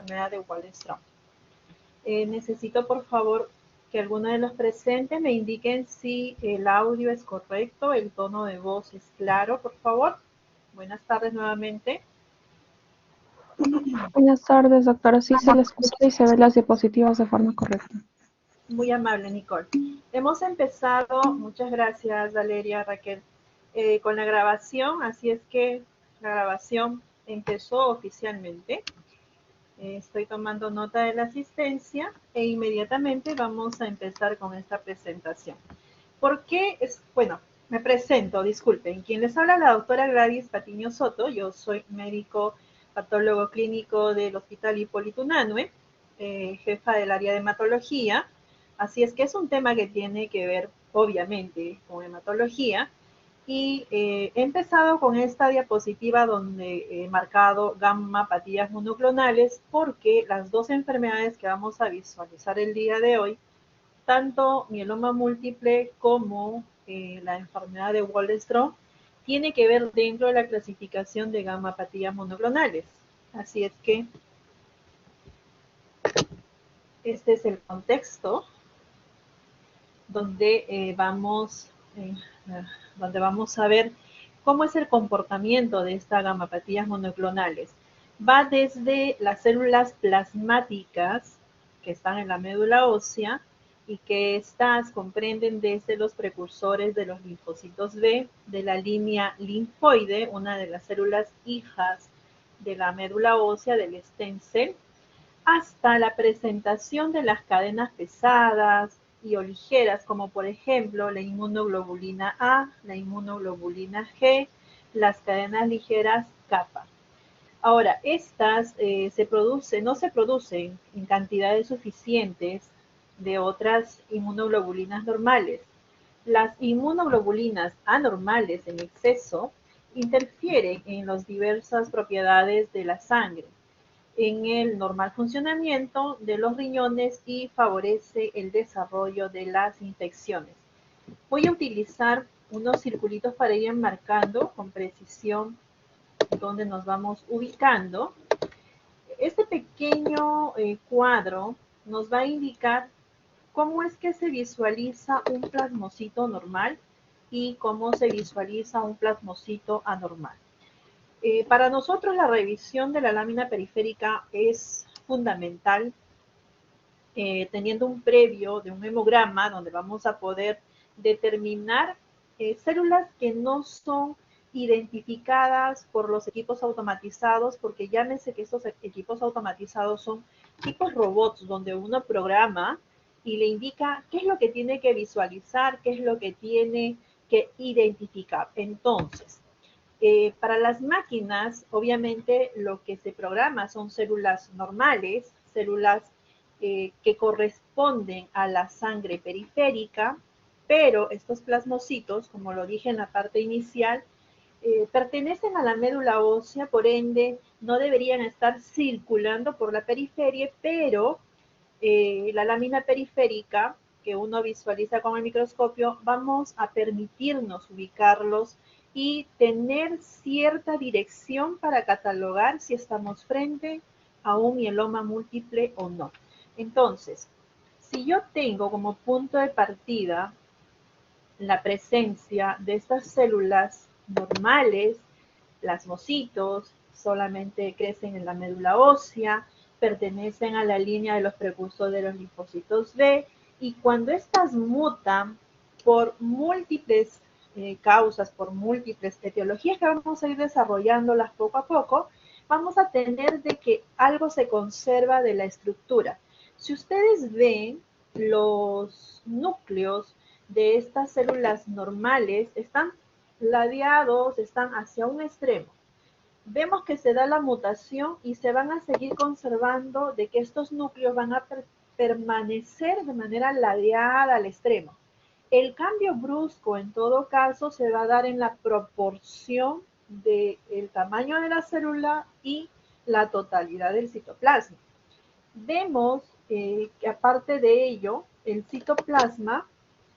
enfermedad de Waldenström. Necesito, por favor, que alguno de los presentes me indiquen si el audio es correcto, el tono de voz es claro, por favor. Buenas tardes nuevamente. Buenas tardes, doctora. Sí se le escucha y se ve las diapositivas de forma correcta. Muy amable, Nicole. Hemos empezado, muchas gracias, Valeria, Raquel, con la grabación, así es que la grabación empezó oficialmente. Estoy tomando nota de la asistencia e inmediatamente vamos a empezar con esta presentación. ¿Por qué? Bueno, me presento, disculpen. Quien les habla la doctora Gladys Patiño Soto. Yo soy médico patólogo clínico del Hospital Hipólito Unanue, jefa del área de hematología. Así es que es un tema que tiene que ver, obviamente, con hematología. Y he empezado con esta diapositiva donde he marcado gamma-patillas monoclonales porque las dos enfermedades que vamos a visualizar el día de hoy, tanto mieloma múltiple como la enfermedad de Waldenström, tiene que ver dentro de la clasificación de gamma-patillas monoclonales. Así es que este es el contexto donde donde vamos a ver cómo es el comportamiento de estas gamma-patillas monoclonales. Va desde las células plasmáticas que están en la médula ósea y que estas comprenden desde los precursores de los linfocitos B, de la línea linfoide, una de las células hijas de la médula ósea, del stem cell, hasta la presentación de las cadenas pesadas y o ligeras, como por ejemplo la inmunoglobulina A, la inmunoglobulina G, las cadenas ligeras kappa. Ahora, estas no se producen en cantidades suficientes de otras inmunoglobulinas normales. Las inmunoglobulinas anormales en exceso interfieren en las diversas propiedades de la sangre, en el normal funcionamiento de los riñones y favorece el desarrollo de las infecciones. Voy a utilizar unos circulitos para ir marcando con precisión dónde nos vamos ubicando. Este pequeño cuadro nos va a indicar cómo es que se visualiza un plasmocito normal y cómo se visualiza un plasmocito anormal. Para nosotros la revisión de la lámina periférica es fundamental, teniendo un previo de un hemograma donde vamos a poder determinar células que no son identificadas por los equipos automatizados, porque llámese que estos equipos automatizados son tipos robots donde uno programa y le indica qué es lo que tiene que visualizar, qué es lo que tiene que identificar. Entonces, para las máquinas, obviamente, lo que se programa son células normales, células que corresponden a la sangre periférica, pero estos plasmocitos, como lo dije en la parte inicial, pertenecen a la médula ósea, por ende, no deberían estar circulando por la periferia, pero la lámina periférica que uno visualiza con el microscopio, vamos a permitirnos ubicarlos y tener cierta dirección para catalogar si estamos frente a un mieloma múltiple o no. Entonces, si yo tengo como punto de partida la presencia de estas células normales, plasmocitos, solamente crecen en la médula ósea, pertenecen a la línea de los precursores de los linfocitos B, y cuando estas mutan por múltiples causas, por múltiples etiologías que vamos a ir desarrollándolas poco a poco, vamos a tener de que algo se conserva de la estructura. Si ustedes ven, los núcleos de estas células normales están ladeados, están hacia un extremo. Vemos que se da la mutación y se van a seguir conservando de que estos núcleos van a permanecer de manera ladeada al extremo. El cambio brusco, en todo caso, se va a dar en la proporción del tamaño de la célula y la totalidad del citoplasma. Vemos que aparte de ello, el citoplasma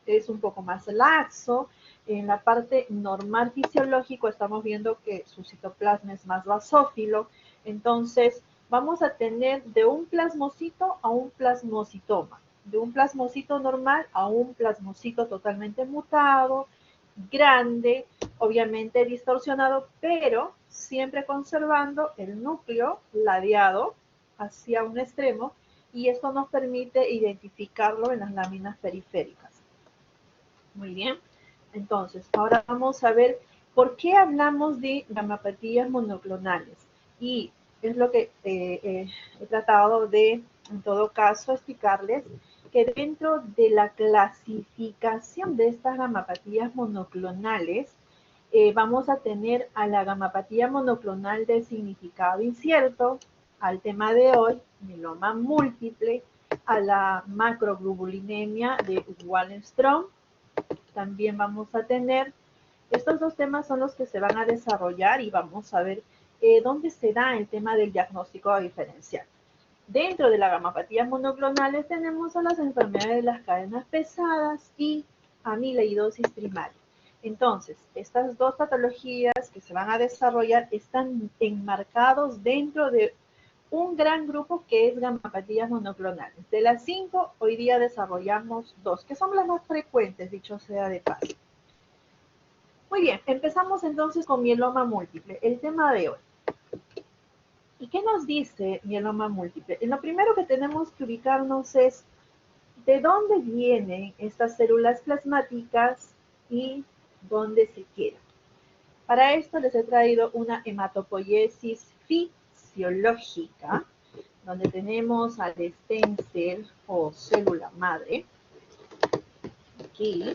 es un poco más laxo. En la parte normal fisiológico estamos viendo que su citoplasma es más basófilo. Entonces, vamos a tener de un plasmocito a un plasmocitoma, de un plasmocito normal a un plasmocito totalmente mutado, grande, obviamente distorsionado, pero siempre conservando el núcleo ladeado hacia un extremo, y esto nos permite identificarlo en las láminas periféricas. Muy bien, entonces ahora vamos a ver por qué hablamos de gamapatías monoclonales, y es lo que he tratado de, en todo caso, explicarles que dentro de la clasificación de estas gamapatías monoclonales, vamos a tener a la gamapatía monoclonal de significado incierto, al tema de hoy, mieloma múltiple, a la macroglobulinemia de Waldenström. También vamos a tener, estos dos temas son los que se van a desarrollar, y vamos a ver dónde se da el tema del diagnóstico diferencial. Dentro de las gamapatías monoclonales tenemos a las enfermedades de las cadenas pesadas y amiloidosis primaria. Entonces, estas dos patologías que se van a desarrollar están enmarcados dentro de un gran grupo que es gamapatías monoclonales. De las 5, hoy día desarrollamos 2, que son las más frecuentes, dicho sea de paso. Muy bien, empezamos entonces con mieloma múltiple, el tema de hoy. ¿Y qué nos dice mieloma múltiple? Lo primero que tenemos que ubicarnos es de dónde vienen estas células plasmáticas y dónde se quedan. Para esto les he traído una hematopoiesis fisiológica, donde tenemos al stem cell o célula madre. Aquí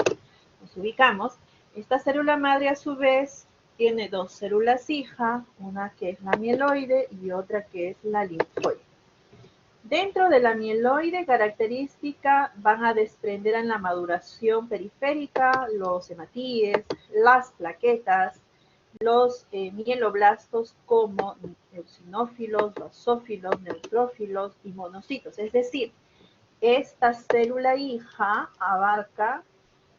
nos ubicamos. Esta célula madre, a su vez, tiene dos células hija, una que es la mieloide y otra que es la linfoide. Dentro de la mieloide característica van a desprender en la maduración periférica los hematíes, las plaquetas, los mieloblastos como eosinófilos, basófilos, neutrófilos y monocitos. Es decir, esta célula hija abarca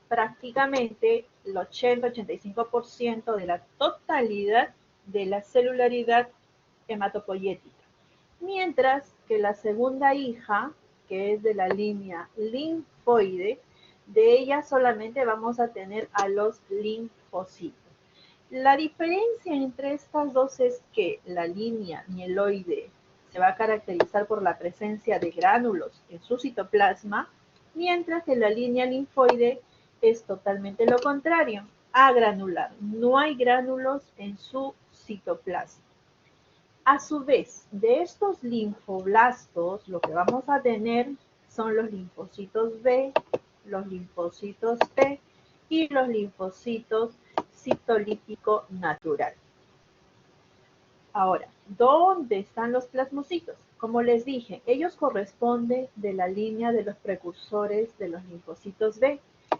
prácticamente el 80-85% de la totalidad de la celularidad hematopoyética. Mientras que la segunda hija, que es de la línea linfoide, de ella solamente vamos a tener a los linfocitos. La diferencia entre estas dos es que la línea mieloide se va a caracterizar por la presencia de gránulos en su citoplasma, mientras que la línea linfoide es totalmente lo contrario, agranular. No hay gránulos en su citoplasma. A su vez, de estos linfoblastos, lo que vamos a tener son los linfocitos B, los linfocitos T y los linfocitos citolítico natural. Ahora, ¿dónde están los plasmocitos? Como les dije, ellos corresponden de la línea de los precursores de los linfocitos B,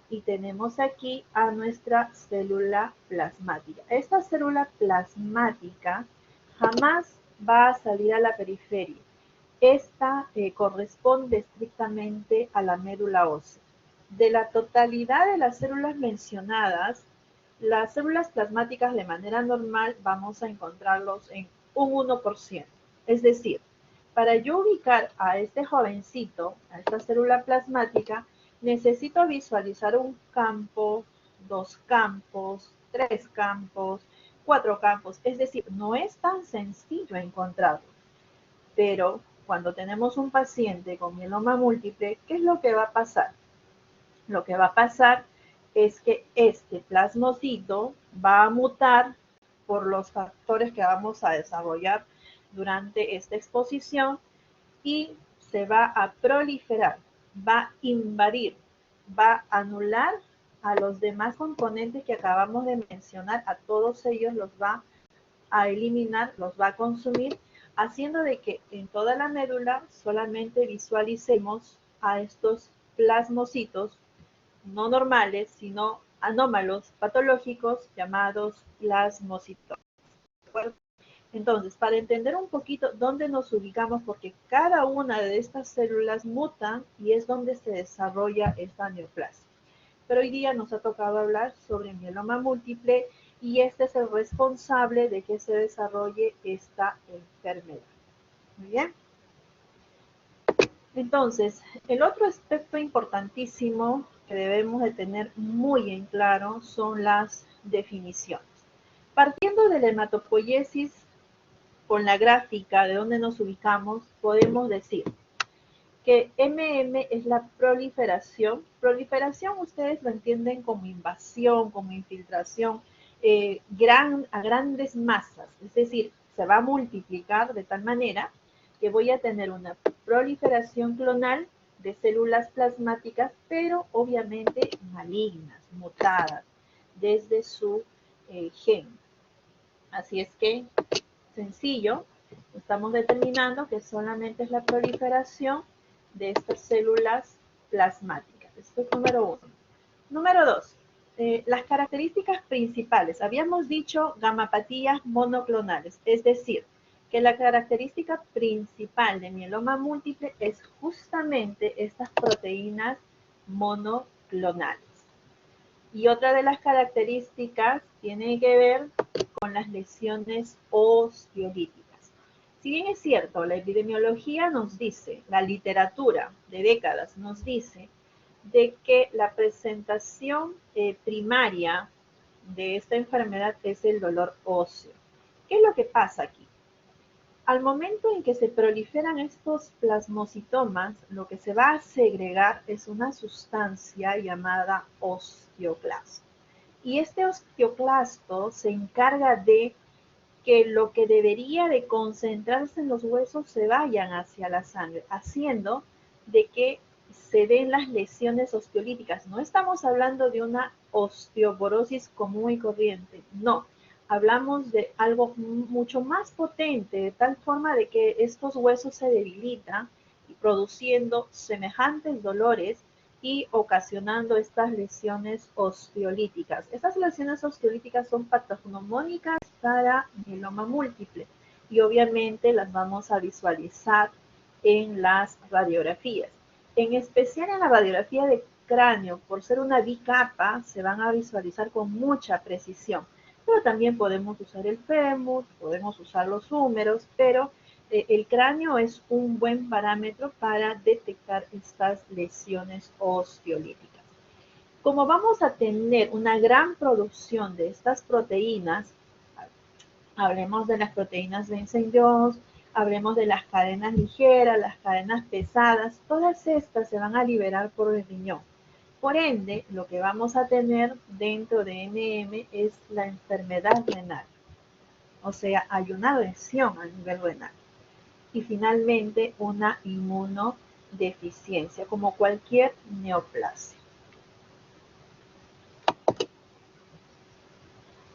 y tenemos aquí a nuestra célula plasmática. Esta célula plasmática jamás va a salir a la periferia. Esta corresponde estrictamente a la médula ósea. De la totalidad de las células mencionadas, las células plasmáticas de manera normal vamos a encontrarlos en un 1%. Es decir, para yo ubicar a este jovencito, a esta célula plasmática, necesito visualizar un campo, 2 campos, 3 campos, 4 campos. Es decir, no es tan sencillo encontrarlo. Pero cuando tenemos un paciente con mieloma múltiple, ¿qué es lo que va a pasar? Lo que va a pasar es que este plasmocito va a mutar por los factores que vamos a desarrollar durante esta exposición, y se va a proliferar, va a invadir, va a anular a los demás componentes que acabamos de mencionar. A todos ellos los va a eliminar, los va a consumir, haciendo de que en toda la médula solamente visualicemos a estos plasmocitos no normales, sino anómalos patológicos llamados plasmocitos. ¿De acuerdo? Entonces, para entender un poquito dónde nos ubicamos, porque cada una de estas células muta y es donde se desarrolla esta neoplasia. Pero hoy día nos ha tocado hablar sobre mieloma múltiple, y este es el responsable de que se desarrolle esta enfermedad. Muy bien. Entonces, el otro aspecto importantísimo que debemos de tener muy en claro son las definiciones. Partiendo de la hematopoiesis, con la gráfica de donde nos ubicamos, podemos decir que MM es la proliferación. Proliferación ustedes lo entienden como invasión, como infiltración a grandes masas, es decir, se va a multiplicar de tal manera que voy a tener una proliferación clonal de células plasmáticas, pero obviamente malignas, mutadas, desde su gen. Así es que, sencillo, estamos determinando que solamente es la proliferación de estas células plasmáticas. Esto es número uno. Número dos, las características principales. Habíamos dicho gamapatías monoclonales, es decir, que la característica principal de mieloma múltiple es justamente estas proteínas monoclonales. Y otra de las características tiene que ver con las lesiones osteolíticas. Si bien es cierto, la epidemiología nos dice, la literatura de décadas nos dice, de que la presentación primaria de esta enfermedad es el dolor óseo. ¿Qué es lo que pasa aquí? Al momento en que se proliferan estos plasmocitomas, lo que se va a segregar es una sustancia llamada osteoclasto. Y este osteoclasto se encarga de que lo que debería de concentrarse en los huesos se vayan hacia la sangre, haciendo de que se den las lesiones osteolíticas. No estamos hablando de una osteoporosis común y corriente, no. Hablamos de algo mucho más potente, de tal forma de que estos huesos se debilitan, produciendo semejantes dolores y ocasionando estas lesiones osteolíticas. Estas lesiones osteolíticas son patognomónicas para mieloma múltiple y obviamente las vamos a visualizar en las radiografías. En especial en la radiografía de cráneo, por ser una bicapa, se van a visualizar con mucha precisión. Pero también podemos usar el fémur, podemos usar los húmeros, pero el cráneo es un buen parámetro para detectar estas lesiones osteolíticas. Como vamos a tener una gran producción de estas proteínas, hablemos de las proteínas Benson-Jones, hablemos de las cadenas ligeras, las cadenas pesadas, todas estas se van a liberar por el riñón. Por ende, lo que vamos a tener dentro de MM es la enfermedad renal, o sea, hay una lesión a nivel renal. Y finalmente, una inmunodeficiencia, como cualquier neoplasia.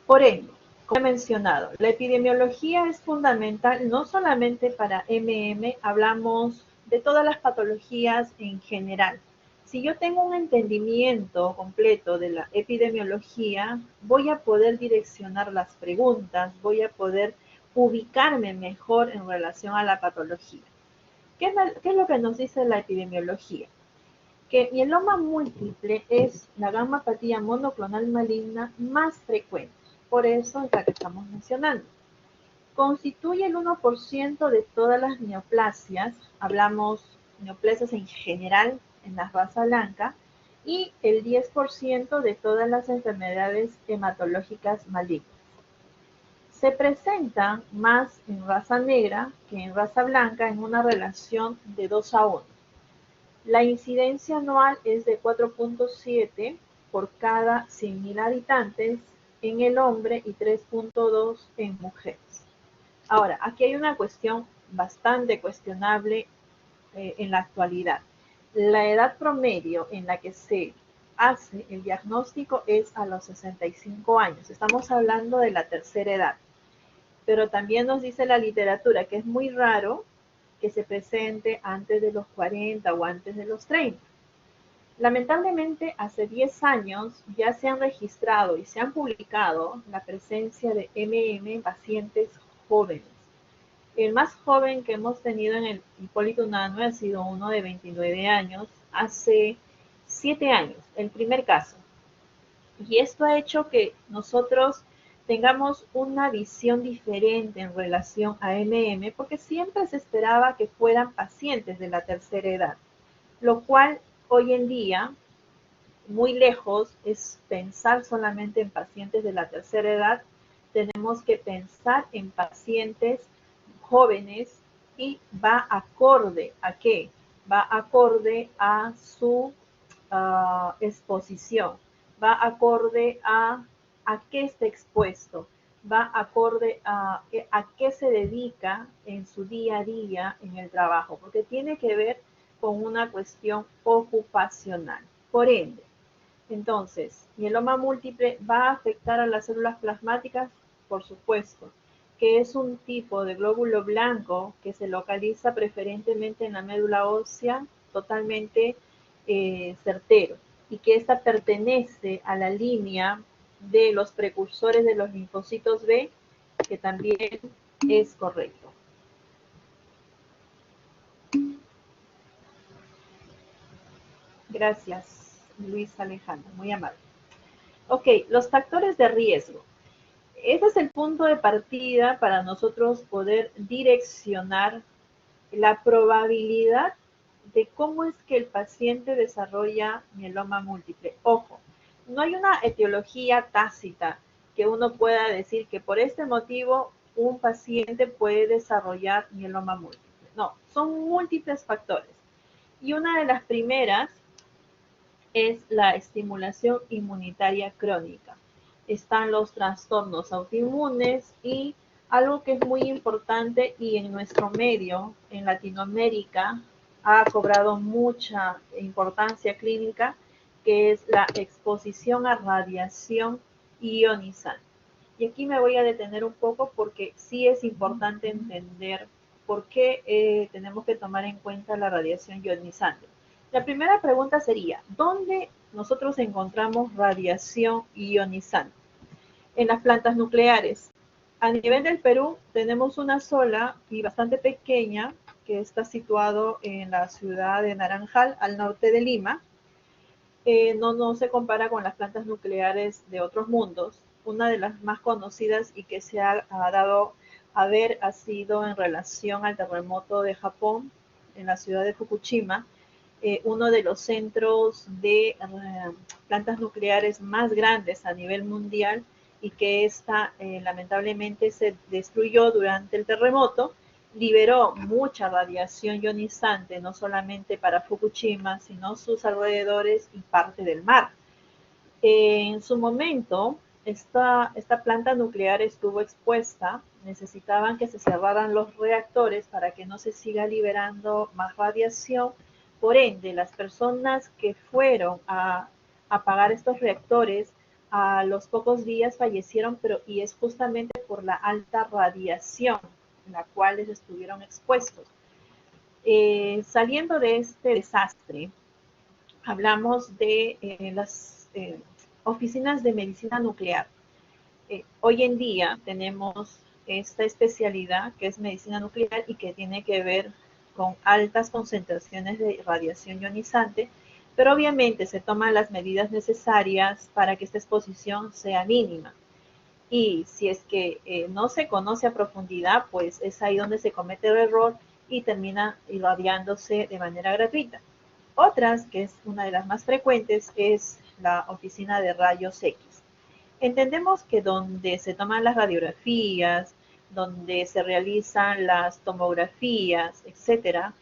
Por ende, como he mencionado, la epidemiología es fundamental no solamente para MM, hablamos de todas las patologías en general. Si yo tengo un entendimiento completo de la epidemiología, voy a poder direccionar las preguntas, voy a poder ubicarme mejor en relación a la patología. ¿Qué es lo que nos dice la epidemiología? Que mieloma múltiple es la gamapatía monoclonal maligna más frecuente. Por eso es la que estamos mencionando. Constituye el 1% de todas las neoplasias, hablamos neoplasias en general en la raza blanca, y el 10% de todas las enfermedades hematológicas malignas. Se presenta más en raza negra que en raza blanca en una relación de 2:1. La incidencia anual es de 4.7 por cada 100.000 habitantes en el hombre y 3.2 en mujeres. Ahora, aquí hay una cuestión bastante cuestionable en la actualidad. La edad promedio en la que se hace el diagnóstico es a los 65 años. Estamos hablando de la tercera edad. Pero también nos dice la literatura que es muy raro que se presente antes de los 40 o antes de los 30. Lamentablemente, hace 10 años ya se han registrado y se han publicado la presencia de MM en pacientes jóvenes. El más joven que hemos tenido en el Hipólito Unanue ha sido uno de 29 años, hace 7 años, el primer caso. Y esto ha hecho que nosotros tengamos una visión diferente en relación a MM, porque siempre se esperaba que fueran pacientes de la tercera edad, lo cual hoy en día, muy lejos, es pensar solamente en pacientes de la tercera edad. Tenemos que pensar en pacientes jóvenes y va acorde a qué, va acorde a su exposición, va acorde a qué está expuesto, va acorde a qué se dedica en su día a día en el trabajo, porque tiene que ver con una cuestión ocupacional. Por ende, entonces, mieloma múltiple va a afectar a las células plasmáticas, por supuesto, que es un tipo de glóbulo blanco que se localiza preferentemente en la médula ósea, totalmente certero, y que esta pertenece a la línea de los precursores de los linfocitos B, que también es correcto. Gracias, Luis Alejandro, muy amable. Ok, los factores de riesgo. Ese es el punto de partida para nosotros poder direccionar la probabilidad de cómo es que el paciente desarrolla mieloma múltiple. Ojo, no hay una etiología tácita que uno pueda decir que por este motivo un paciente puede desarrollar mieloma múltiple. No, son múltiples factores. Y una de las primeras es la estimulación inmunitaria crónica. Están los trastornos autoinmunes y algo que es muy importante y en nuestro medio, en Latinoamérica, ha cobrado mucha importancia clínica, que es la exposición a radiación ionizante. Y aquí me voy a detener un poco porque sí es importante entender por qué tenemos que tomar en cuenta la radiación ionizante. La primera pregunta sería, ¿dónde nosotros encontramos radiación ionizante? En las plantas nucleares. A nivel del Perú tenemos una sola y bastante pequeña que está situado en la ciudad de Naranjal, al norte de Lima. No se compara con las plantas nucleares de otros mundos. Una de las más conocidas y que se ha dado a ver ha sido en relación al terremoto de Japón en la ciudad de Fukushima, uno de los centros de plantas nucleares más grandes a nivel mundial y que esta lamentablemente se destruyó durante el terremoto, liberó mucha radiación ionizante, no solamente para Fukushima, sino sus alrededores y parte del mar. En su momento, esta planta nuclear estuvo expuesta, necesitaban que se cerraran los reactores para que no se siga liberando más radiación. Por ende, las personas que fueron a apagar estos reactores a los pocos días fallecieron, y es justamente por la alta radiación en la cual estuvieron expuestos. Saliendo de este desastre, hablamos de las oficinas de medicina nuclear. Hoy en día tenemos esta especialidad que es medicina nuclear y que tiene que ver con altas concentraciones de radiación ionizante, pero obviamente se toman las medidas necesarias para que esta exposición sea mínima. Y si es que no se conoce a profundidad, pues es ahí donde se comete el error y termina irradiándose de manera gratuita. Otras, que es una de las más frecuentes, es la oficina de rayos X. Entendemos que donde se toman las radiografías, donde se realizan las tomografías, etcétera,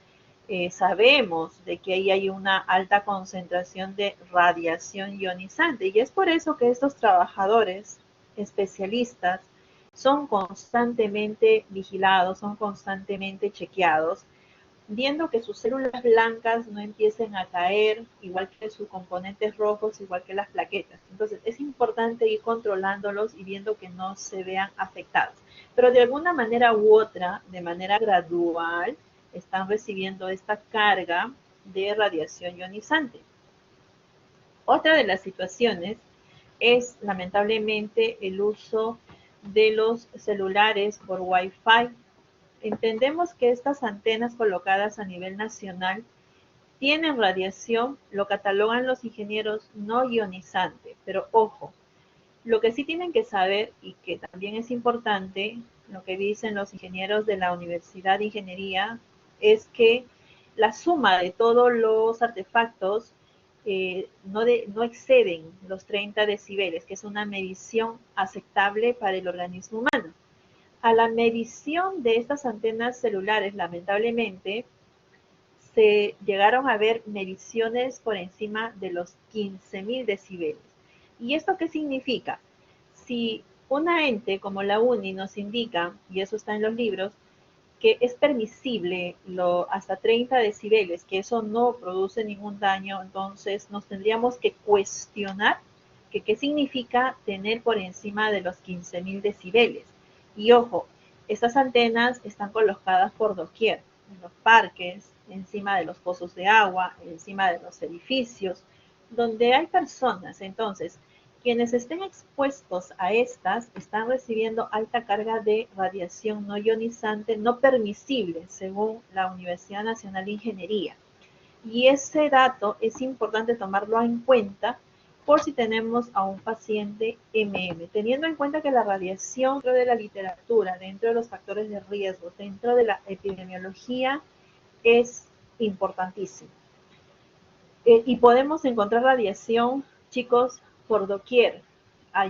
sabemos de que ahí hay una alta concentración de radiación ionizante y es por eso que estos trabajadores especialistas son constantemente vigilados, son constantemente chequeados, viendo que sus células blancas no empiecen a caer, igual que sus componentes rojos, igual que las plaquetas. Entonces, es importante ir controlándolos y viendo que no se vean afectados. Pero de alguna manera u otra, de manera gradual, están recibiendo esta carga de radiación ionizante. Otra de las situaciones es, lamentablemente, el uso de los celulares por Wi-Fi. Entendemos que estas antenas colocadas a nivel nacional tienen radiación, lo catalogan los ingenieros no ionizante, pero ojo, Lo que sí tienen que saber, y que también es importante, lo que dicen los ingenieros de la Universidad de Ingeniería, es que la suma de todos los artefactos no exceden los 30 decibeles, que es una medición aceptable para el organismo humano. A la medición de estas antenas celulares, lamentablemente, se llegaron a ver mediciones por encima de los 15.000 decibeles. ¿Y esto qué significa? Si una ente como la UNI nos indica, y eso está en los libros, que es permisible hasta 30 decibeles, que eso no produce ningún daño, entonces nos tendríamos que cuestionar que qué significa tener por encima de los 15.000 decibeles. Y ojo, estas antenas están colocadas por doquier, en los parques, encima de los pozos de agua, encima de los edificios, donde hay personas. Entonces, quienes estén expuestos a estas están recibiendo alta carga de radiación no ionizante no permisible, según la Universidad Nacional de Ingeniería. Y ese dato es importante tomarlo en cuenta por si tenemos a un paciente MM, teniendo en cuenta que la radiación dentro de la literatura, dentro de los factores de riesgo, dentro de la epidemiología, es importantísima. Y podemos encontrar radiación, chicos, por doquier.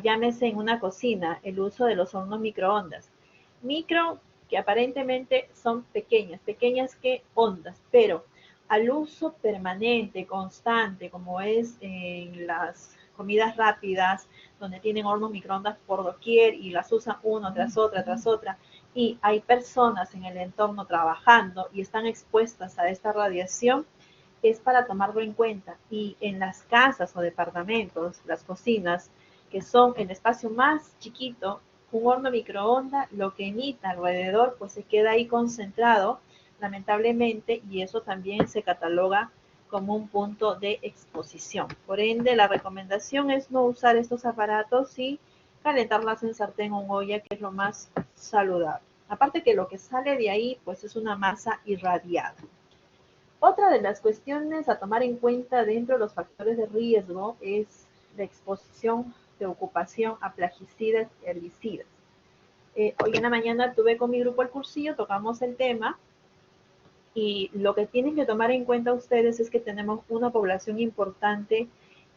Llámese en una cocina, el uso de los hornos microondas. Micro, que aparentemente son pequeñas, pequeñas que ondas, pero al uso permanente, constante, como es en las comidas rápidas, donde tienen hornos microondas por doquier y las usan una tras otra, y hay personas en el entorno trabajando y están expuestas a esta radiación, es para tomarlo en cuenta. Y en las casas o departamentos, las cocinas, que son el espacio más chiquito, un horno microondas, lo que emita alrededor, pues se queda ahí concentrado, lamentablemente, y eso también se cataloga como un punto de exposición. Por ende, la recomendación es no usar estos aparatos y calentarlas en sartén o en olla, que es lo más saludable. Aparte que lo que sale de ahí, pues es una masa irradiada. Otra de las cuestiones a tomar en cuenta dentro de los factores de riesgo es la exposición de ocupación a plaguicidas y herbicidas. Hoy en la mañana tuve con mi grupo el cursillo, tocamos el tema, y lo que tienen que tomar en cuenta ustedes es que tenemos una población importante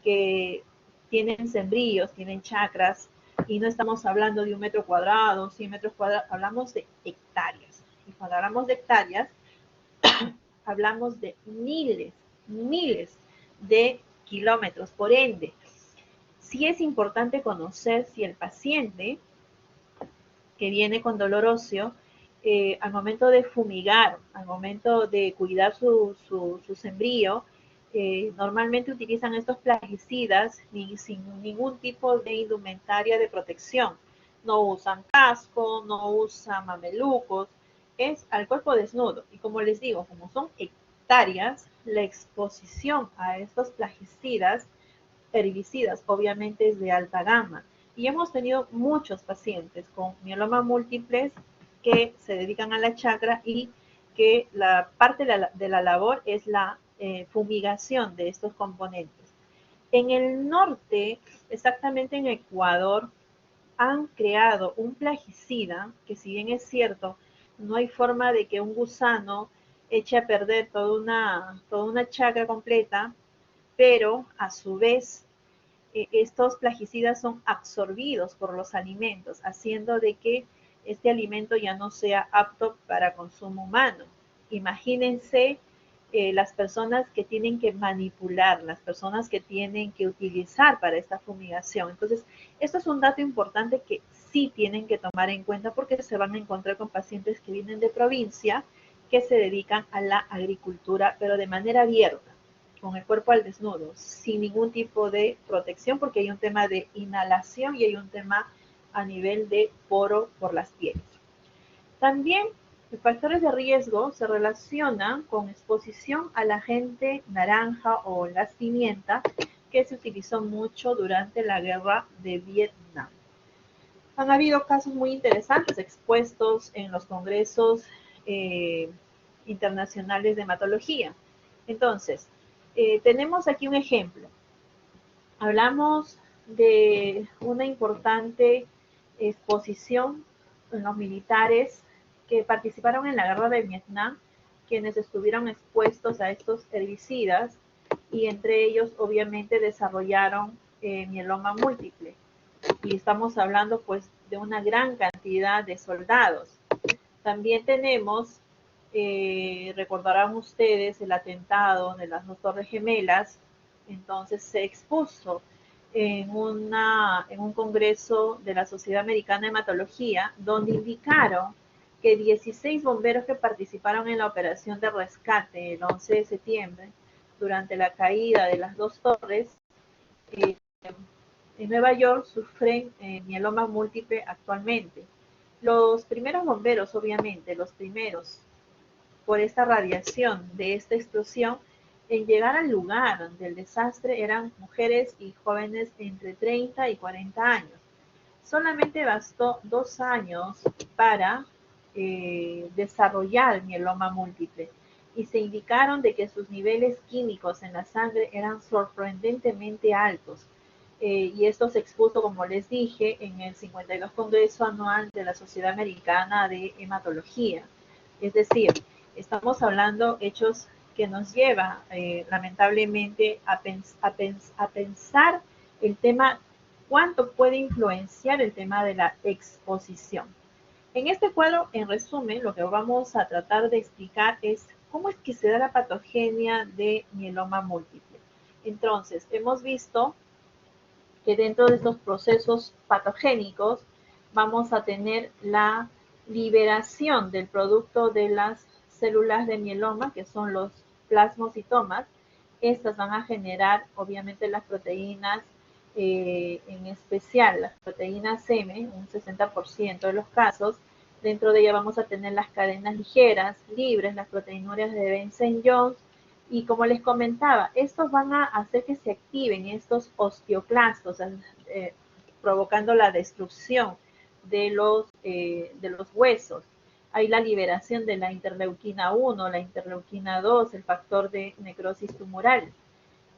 que tienen sembríos, tienen chacras, y no estamos hablando de 1 metro cuadrado, 100 metros cuadrados, hablamos de hectáreas. Y cuando hablamos de hectáreas, hablamos de miles, miles de kilómetros. Por ende, sí es importante conocer si el paciente que viene con dolor óseo, al momento de fumigar, al momento de cuidar su sembrío, normalmente utilizan estos plaguicidas sin ningún tipo de indumentaria de protección. No usan casco, no usan mamelucos, es al cuerpo desnudo. Y como les digo, como son hectáreas, la exposición a estos plaguicidas, herbicidas, obviamente es de alta gama. Y hemos tenido muchos pacientes con mieloma múltiples que se dedican a la chacra y que la parte de la labor es la fumigación de estos componentes. En el norte, exactamente en Ecuador, han creado un plaguicida que, si bien es cierto, no hay forma de que un gusano eche a perder toda una chacra completa, pero a su vez estos plaguicidas son absorbidos por los alimentos, haciendo de que este alimento ya no sea apto para consumo humano. Imagínense las personas que tienen que manipular, las personas que tienen que utilizar para esta fumigación. Entonces, esto es un dato importante que sí tienen que tomar en cuenta, porque se van a encontrar con pacientes que vienen de provincia, que se dedican a la agricultura, pero de manera abierta, con el cuerpo al desnudo, sin ningún tipo de protección, porque hay un tema de inhalación y hay un tema a nivel de poro por las pieles. También los factores de riesgo se relacionan con exposición al agente naranja o las pimientas, que se utilizó mucho durante la guerra de Vietnam. Han habido casos muy interesantes expuestos en los congresos eh, internacionales de hematología. Entonces, tenemos aquí un ejemplo. Hablamos de una importante exposición en los militares que participaron en la guerra de Vietnam, quienes estuvieron expuestos a estos herbicidas y entre ellos obviamente desarrollaron mieloma múltiple. Y estamos hablando pues de una gran cantidad de soldados. También tenemos, recordarán ustedes, el atentado de las dos Torres Gemelas. Entonces se expuso en un congreso de la Sociedad Americana de Hematología, donde indicaron que 16 bomberos que participaron en la operación de rescate el 11 de septiembre, durante la caída de las dos torres, eh, en Nueva York sufren mieloma múltiple actualmente. Los primeros bomberos, obviamente, los primeros, por esta radiación de esta explosión, en llegar al lugar del desastre eran mujeres y jóvenes entre 30 y 40 años. Solamente bastó 2 años para desarrollar mieloma múltiple y se indicaron de que sus niveles químicos en la sangre eran sorprendentemente altos. Y esto se expuso, como les dije, en el 52 Congreso Anual de la Sociedad Americana de Hematología. Es decir, estamos hablando hechos que nos lleva lamentablemente a pensar el tema, cuánto puede influenciar el tema de la exposición. En este cuadro, en resumen, lo que vamos a tratar de explicar es cómo es que se da la patogenia de mieloma múltiple. Entonces, hemos visto que dentro de estos procesos patogénicos vamos a tener la liberación del producto de las células de mieloma, que son los plasmocitomas. Estas van a generar, obviamente, las proteínas, en especial las proteínas M, un 60% de los casos. Dentro de ella vamos a tener las cadenas ligeras, libres, las proteinurias de Benson-Jones, y como les comentaba, estos van a hacer que se activen estos osteoclastos, provocando la destrucción de los huesos. Hay la liberación de la interleuquina 1, la interleuquina 2, el factor de necrosis tumoral.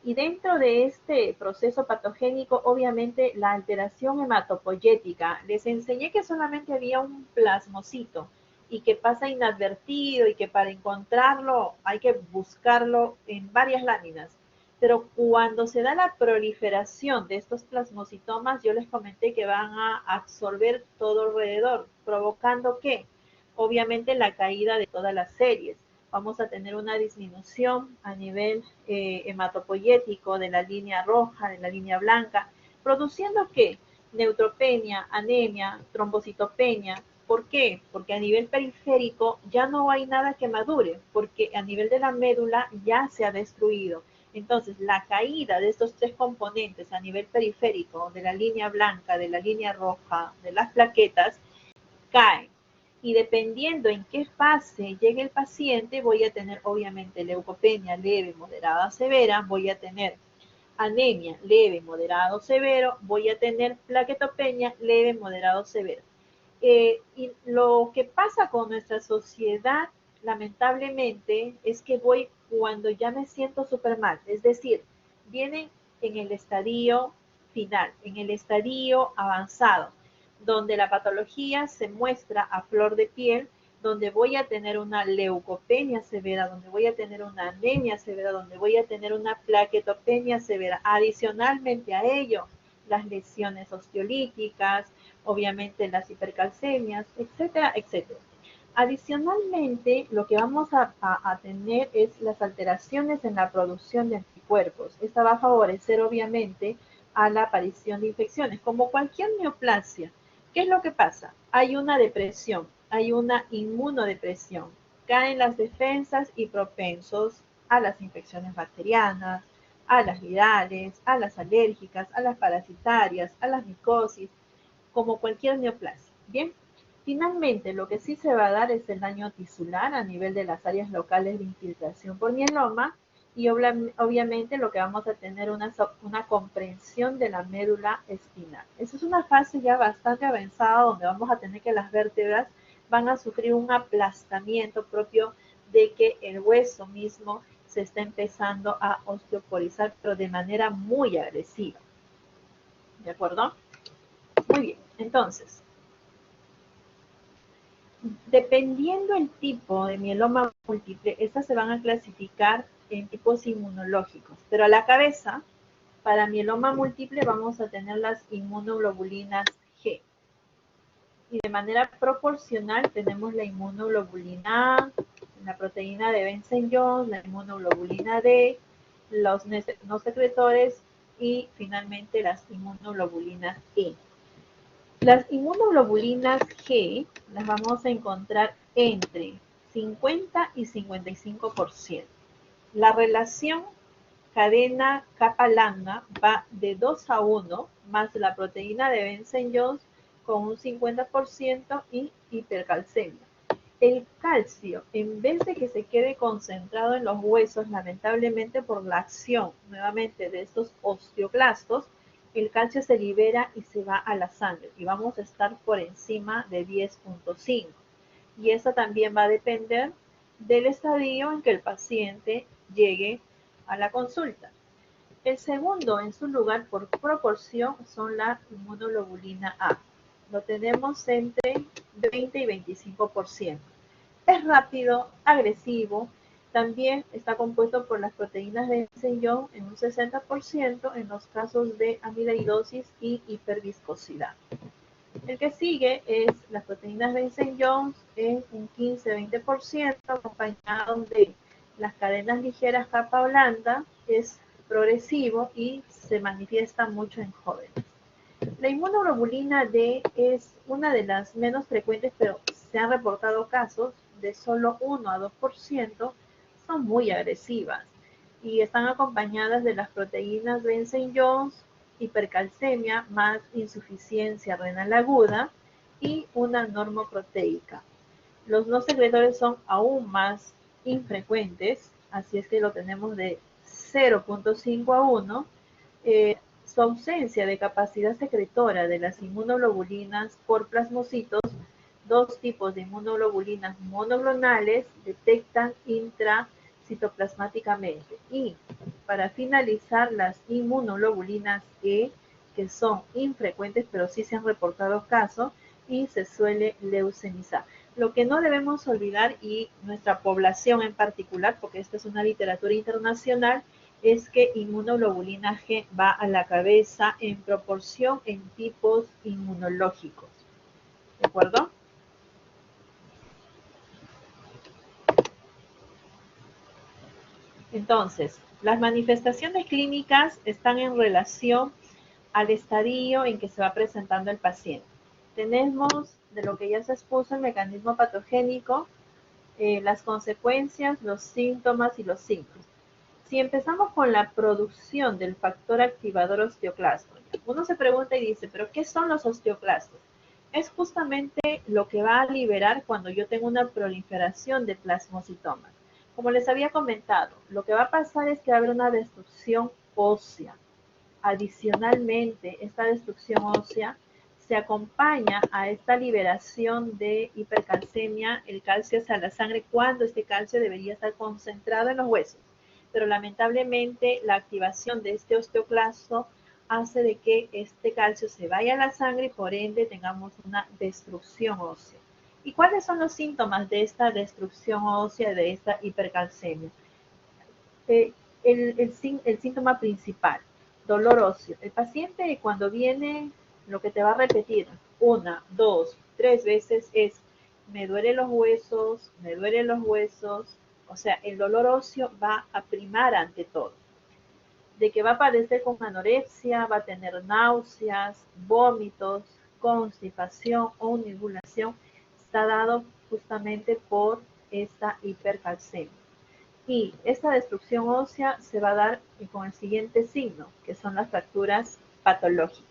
Y dentro de este proceso patogénico, obviamente, la alteración hematopoyética. Les enseñé que solamente había un plasmocito y que pasa inadvertido y que para encontrarlo hay que buscarlo en varias láminas. Pero cuando se da la proliferación de estos plasmocitomas, yo les comenté que van a absorber todo alrededor, provocando ¿qué? Obviamente la caída de todas las series. Vamos a tener una disminución a nivel hematopoyético de la línea roja, de la línea blanca, produciendo ¿qué? Neutropenia, anemia, trombocitopenia. ¿Por qué? Porque a nivel periférico ya no hay nada que madure, porque a nivel de la médula ya se ha destruido. Entonces, la caída de estos tres componentes a nivel periférico, de la línea blanca, de la línea roja, de las plaquetas, caen. Y dependiendo en qué fase llegue el paciente, voy a tener obviamente leucopenia leve, moderada, severa, voy a tener anemia leve, moderado, severo, voy a tener plaquetopenia leve, moderado, severo. Y lo que pasa con nuestra sociedad, lamentablemente, es que voy cuando ya me siento súper mal, es decir, vienen en el estadio final, en el estadio avanzado, donde la patología se muestra a flor de piel, donde voy a tener una leucopenia severa, donde voy a tener una anemia severa, donde voy a tener una plaquetopenia severa. Adicionalmente a ello, las lesiones osteolíticas, obviamente las hipercalcemias, etcétera, etcétera. Adicionalmente, lo que vamos a tener es las alteraciones en la producción de anticuerpos. Esta va a favorecer, obviamente, a la aparición de infecciones, como cualquier neoplasia. ¿Qué es lo que pasa? Hay una depresión, hay una inmunodepresión, caen las defensas y propensos a las infecciones bacterianas, a las virales, a las alérgicas, a las parasitarias, a las micosis, como cualquier neoplasia. Bien, finalmente lo que sí se va a dar es el daño tisular a nivel de las áreas locales de infiltración por mieloma, y obviamente lo que vamos a tener una comprensión de la médula espinal. Esa es una fase ya bastante avanzada donde vamos a tener que las vértebras van a sufrir un aplastamiento propio de que el hueso mismo se está empezando a osteoporizar, pero de manera muy agresiva. ¿De acuerdo? Muy bien, entonces, dependiendo el tipo de mieloma múltiple, estas se van a clasificar en tipos inmunológicos, pero a la cabeza, para mieloma múltiple vamos a tener las inmunoglobulinas G. Y de manera proporcional tenemos la inmunoglobulina A, la proteína de Benson-Jones, la inmunoglobulina D, los no secretores y finalmente las inmunoglobulinas E. Las inmunoglobulinas G las vamos a encontrar entre 50 y 55%. La relación cadena capa-lambda va de 2 a 1 más la proteína de Benson-Jones con un 50% y hipercalcemia. El calcio, en vez de que se quede concentrado en los huesos, lamentablemente por la acción nuevamente de estos osteoclastos, el calcio se libera y se va a la sangre y vamos a estar por encima de 10.5. Y eso también va a depender del estadio en que el paciente llegue a la consulta. El segundo en su lugar por proporción son la inmunoglobulina A. Lo tenemos entre 20 y 25%. Es rápido, agresivo, también está compuesto por las proteínas de Benson-Jones en un 60% en los casos de amiloidosis y hiperviscosidad. El que sigue es las proteínas Benson-Jones en un 15-20%, acompañado de las cadenas ligeras capa blanda, es progresivo y se manifiesta mucho en jóvenes. La inmunoglobulina D es una de las menos frecuentes, pero se han reportado casos de solo 1 a 2%, son muy agresivas y están acompañadas de las proteínas Benson-Jones, hipercalcemia más insuficiencia renal aguda y una normoproteica. Los no secretores son aún más infrecuentes, así es que lo tenemos de 0.5 a 1. Su ausencia de capacidad secretora de las inmunoglobulinas por plasmocitos, dos tipos de inmunoglobulinas monoclonales detectan intracitoplasmáticamente. Y para finalizar, las inmunoglobulinas E, que son infrecuentes, pero sí se han reportado casos y se suele leucemizar. Lo que no debemos olvidar, y nuestra población en particular, porque esta es una literatura internacional, es que inmunoglobulina G va a la cabeza en proporción en tipos inmunológicos. ¿De acuerdo? Entonces, las manifestaciones clínicas están en relación al estadio en que se va presentando el paciente. Tenemos, de lo que ya se expuso, el mecanismo patogénico, las consecuencias, los síntomas y los signos. Si empezamos con la producción del factor activador osteoclasto, uno se pregunta y dice, ¿pero qué son los osteoclastos? Es justamente lo que va a liberar cuando yo tengo una proliferación de plasmocitomas. Como les había comentado, lo que va a pasar es que va a haber una destrucción ósea. Adicionalmente, esta destrucción ósea se acompaña a esta liberación de hipercalcemia, el calcio hacia la sangre, cuando este calcio debería estar concentrado en los huesos. Pero lamentablemente la activación de este osteoclasto hace de que este calcio se vaya a la sangre y por ende tengamos una destrucción ósea. ¿Y cuáles son los síntomas de esta destrucción ósea, de esta hipercalcemia? Eh, el síntoma principal, dolor óseo. El paciente cuando viene, lo que te va a repetir 1, 2, 3 veces es, me duelen los huesos, me duelen los huesos. O sea, el dolor óseo va a primar ante todo. De que va a padecer con anorexia, va a tener náuseas, vómitos, constipación o nivulación, está dado justamente por esta hipercalcemia. Y esta destrucción ósea se va a dar con el siguiente signo, que son las fracturas patológicas.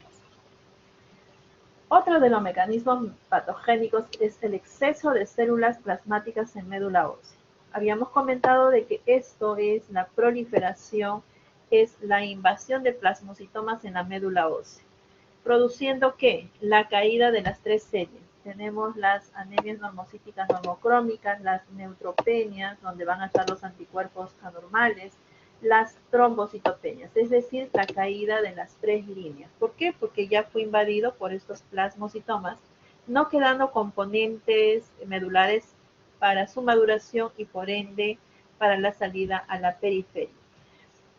Otro de los mecanismos patogénicos es el exceso de células plasmáticas en médula ósea. Habíamos comentado de que esto es la proliferación, es la invasión de plasmocitomas en la médula ósea, produciendo ¿qué? La caída de las tres series. Tenemos las anemias normocíticas normocrómicas, las neutropenias, donde van a estar los anticuerpos anormales, las trombocitopenias, es decir, la caída de las 3 líneas. ¿Por qué? Porque ya fue invadido por estos plasmocitomas, no quedando componentes medulares para su maduración y por ende para la salida a la periferia.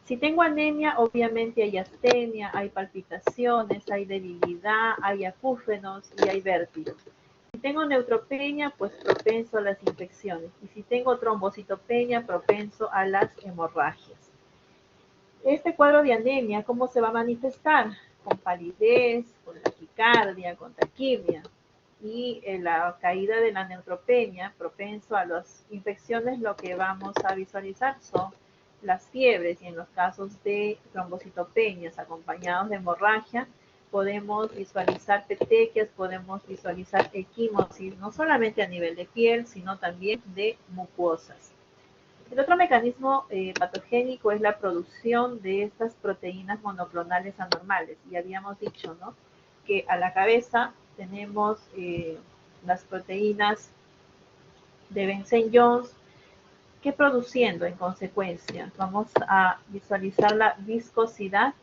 Si tengo anemia, obviamente hay astenia, hay palpitaciones, hay debilidad, hay acúfenos y hay vértigo. Si tengo neutropenia, pues propenso a las infecciones. Y si tengo trombocitopenia, propenso a las hemorragias. Este cuadro de anemia, ¿cómo se va a manifestar? Con palidez, con taquicardia, con taquimia. Y la caída de la neutropenia, propenso a las infecciones, lo que vamos a visualizar son las fiebres, y en los casos de trombocitopenias acompañados de hemorragia, podemos visualizar petequias, podemos visualizar equimosis, no solamente a nivel de piel, sino también de mucosas. El otro mecanismo patogénico es la producción de estas proteínas monoclonales anormales. Y habíamos dicho, ¿no?, que a la cabeza tenemos las proteínas de Benson-Jones, que produciendo en consecuencia vamos a visualizar la viscosidad.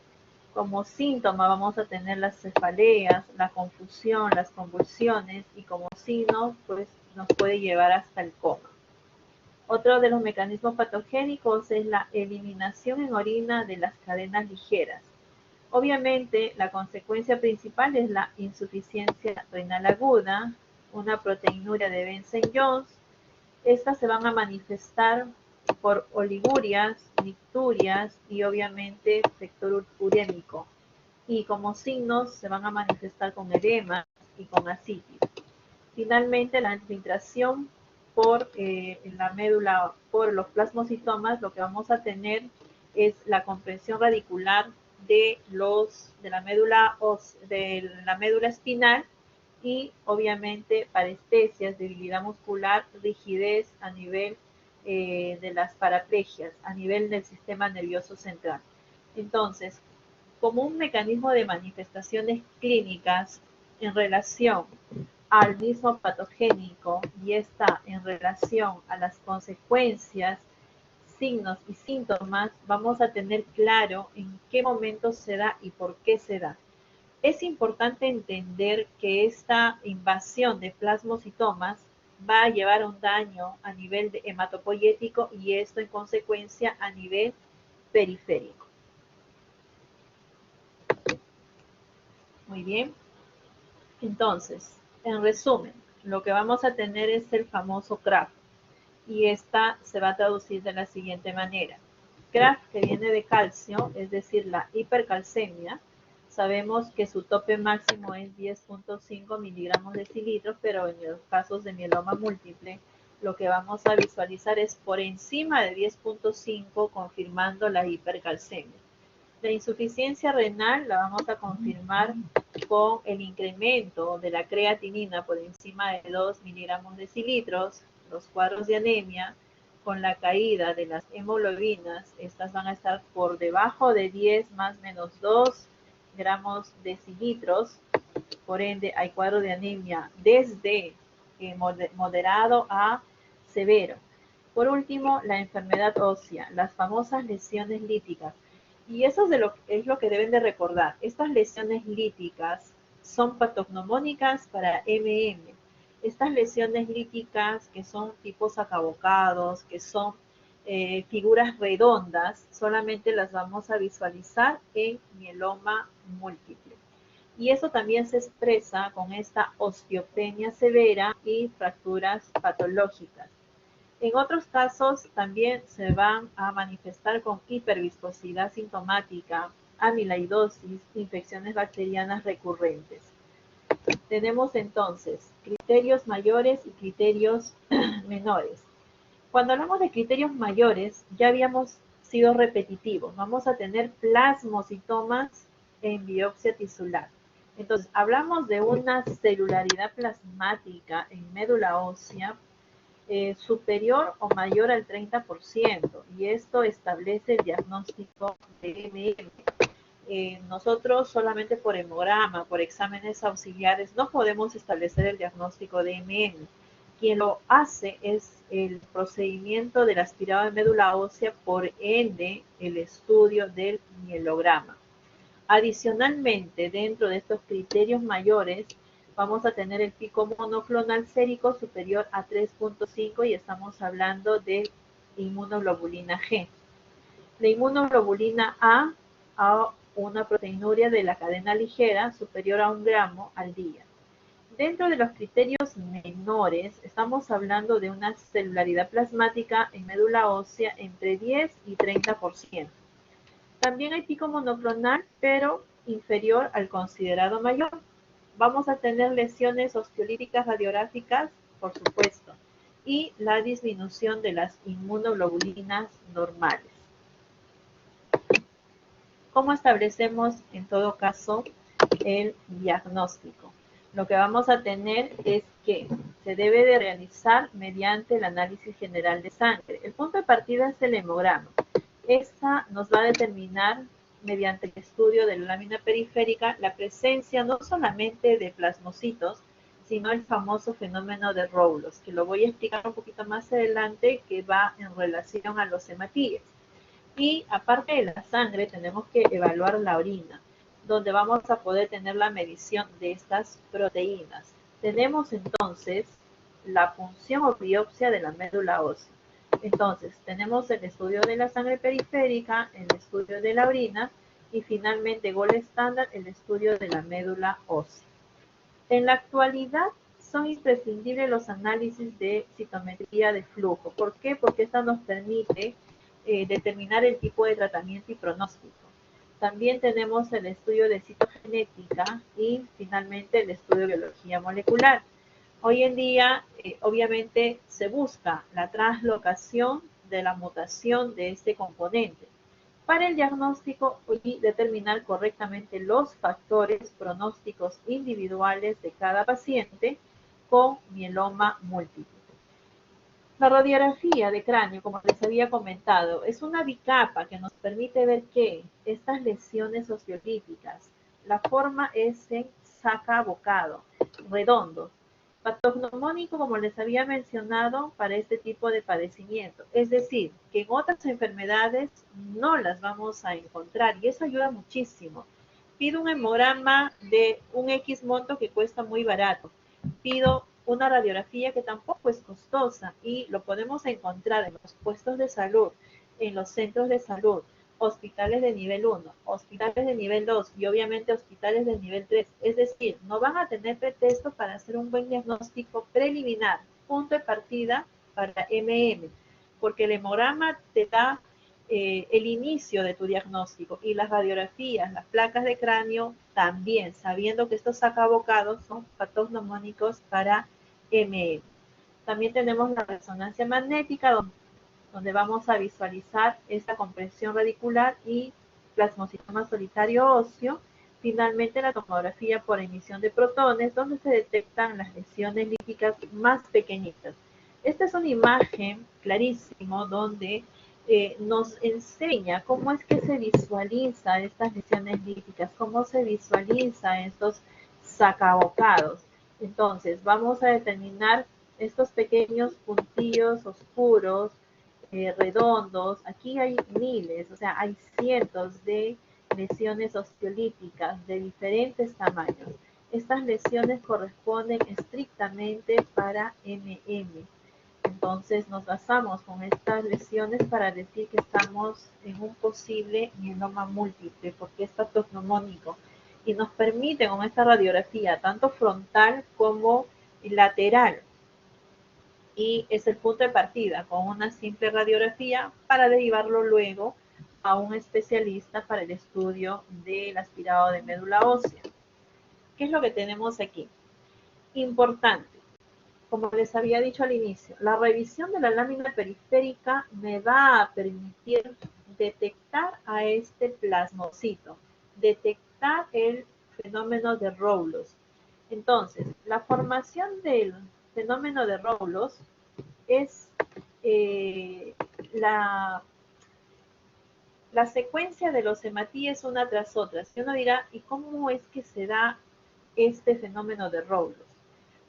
Como síntoma vamos a tener las cefaleas, la confusión, las convulsiones, y como signo pues nos puede llevar hasta el coma. Otro de los mecanismos patogénicos es la eliminación en orina de las cadenas ligeras. Obviamente, la consecuencia principal es la insuficiencia renal aguda, una proteinuria de Benson-Jones. Estas se van a manifestar por oligurias, nicturias y obviamente sector urémico. Y como signos se van a manifestar con edema y con ascitis. Finalmente, la infiltración por la médula, por los plasmocitomas, lo que vamos a tener es la compresión radicular de la médula espinal, y obviamente parestesias, debilidad muscular, rigidez a nivel de las paraplegias, a nivel del sistema nervioso central. Entonces, como un mecanismo de manifestaciones clínicas en relación al mismo patogénico, y está en relación a las consecuencias, signos y síntomas, vamos a tener claro en qué momento se da y por qué se da. Es importante entender que esta invasión de plasmocitomas va a llevar a un daño a nivel de hematopoyético, y esto en consecuencia a nivel periférico. Muy bien. Entonces, en resumen, lo que vamos a tener es el famoso CRAF, y esta se va a traducir de la siguiente manera. CRAF, que viene de calcio, es decir, la hipercalcemia. Sabemos que su tope máximo es 10.5 miligramos de cilindro, pero en los casos de mieloma múltiple, lo que vamos a visualizar es por encima de 10.5, confirmando la hipercalcemia. La insuficiencia renal la vamos a confirmar con el incremento de la creatinina por encima de 2 miligramos de cilindros. Los cuadros de anemia, con la caída de las hemoglobinas, estas van a estar por debajo de 10 más menos 2 gramos de cilindros. Por ende, hay cuadro de anemia desde moderado a severo. Por último, la enfermedad ósea, las famosas lesiones líticas. Y eso es lo que deben de recordar. Estas lesiones líticas son patognomónicas para MM. Estas lesiones líticas, que son tipos acabocados, que son figuras redondas, solamente las vamos a visualizar en mieloma múltiple. Y eso también se expresa con esta osteopenia severa y fracturas patológicas. En otros casos también se van a manifestar con hiperviscosidad sintomática, amiloidosis, infecciones bacterianas recurrentes. Tenemos entonces criterios mayores y criterios menores. Cuando hablamos de criterios mayores, ya habíamos sido repetitivos. Vamos a tener plasmocitomas en biopsia tisular. Entonces, hablamos de una celularidad plasmática en médula ósea superior o mayor al 30%, y esto establece el diagnóstico de MM. Nosotros solamente por hemograma, por exámenes auxiliares, no podemos establecer el diagnóstico de MM. Quien lo hace es el procedimiento del aspirado de médula ósea, por ende el estudio del mielograma. Adicionalmente, dentro de estos criterios mayores, vamos a tener el pico monoclonal sérico superior a 3.5 y estamos hablando de inmunoglobulina G. La inmunoglobulina a una proteinuria de la cadena ligera superior a 1 gramo al día. Dentro de los criterios menores, estamos hablando de una celularidad plasmática en médula ósea entre 10 y 30%. También hay pico monoclonal, pero inferior al considerado mayor. Vamos a tener lesiones osteolíticas radiográficas, por supuesto, y la disminución de las inmunoglobulinas normales. ¿Cómo establecemos, en todo caso, el diagnóstico? Lo que vamos a tener es que se debe de realizar mediante el análisis general de sangre. El punto de partida es el hemograma. Esta nos va a determinar, mediante el estudio de la lámina periférica, la presencia no solamente de plasmocitos, sino el famoso fenómeno de Rowlos, que lo voy a explicar un poquito más adelante, que va en relación a los hematíes. Y aparte de la sangre, tenemos que evaluar la orina, donde vamos a poder tener la medición de estas proteínas. Tenemos entonces la punción o biopsia de la médula ósea. Entonces, tenemos el estudio de la sangre periférica, el estudio de la orina y finalmente, gol estándar, el estudio de la médula ósea. En la actualidad, son imprescindibles los análisis de citometría de flujo. ¿Por qué? Porque esta nos permite determinar el tipo de tratamiento y pronóstico. También tenemos el estudio de citogenética y finalmente el estudio de biología molecular. Hoy en día, obviamente, se busca la translocación de la mutación de este componente para el diagnóstico y determinar correctamente los factores pronósticos individuales de cada paciente con mieloma múltiple. La radiografía de cráneo, como les había comentado, es una bicapa que nos permite ver que estas lesiones osteolíticas, la forma es en saca-bocado, redondo, patognomónico, como les había mencionado, para este tipo de padecimiento. Es decir, que en otras enfermedades no las vamos a encontrar y eso ayuda muchísimo. Pido un hemograma de un X monto que cuesta muy barato. Pido una radiografía que tampoco es costosa y lo podemos encontrar en los puestos de salud, en los centros de salud, hospitales de nivel 1, hospitales de nivel 2 y obviamente hospitales de nivel 3. Es decir, no van a tener pretexto para hacer un buen diagnóstico preliminar, punto de partida para MM, porque el hemograma te da el inicio de tu diagnóstico y las radiografías, las placas de cráneo también, sabiendo que estos sacabocados son patognomónicos para MM. También tenemos la resonancia magnética, donde vamos a visualizar esta compresión radicular y plasmocitoma solitario óseo. Finalmente, la tomografía por emisión de protones, donde se detectan las lesiones líticas más pequeñitas. Esta es una imagen clarísima donde nos enseña cómo es que se visualiza estas lesiones líticas, cómo se visualiza estos sacabocados. Entonces, vamos a determinar estos pequeños puntillos oscuros, redondos. Aquí hay miles, o sea, hay cientos de lesiones osteolíticas de diferentes tamaños. Estas lesiones corresponden estrictamente para MM. Entonces nos basamos con estas lesiones para decir que estamos en un posible mieloma múltiple, porque es patognomónico y nos permite con esta radiografía, tanto frontal como lateral, y es el punto de partida con una simple radiografía para derivarlo luego a un especialista para el estudio del aspirado de médula ósea. ¿Qué es lo que tenemos aquí? Importante, como les había dicho al inicio, la revisión de la lámina periférica me va a permitir detectar a este plasmocito, detectar el fenómeno de Rowlos. Entonces, la formación del fenómeno de Rowlos es la secuencia de los hematíes una tras otra. Y uno dirá, ¿y cómo es que se da este fenómeno de Rowlos?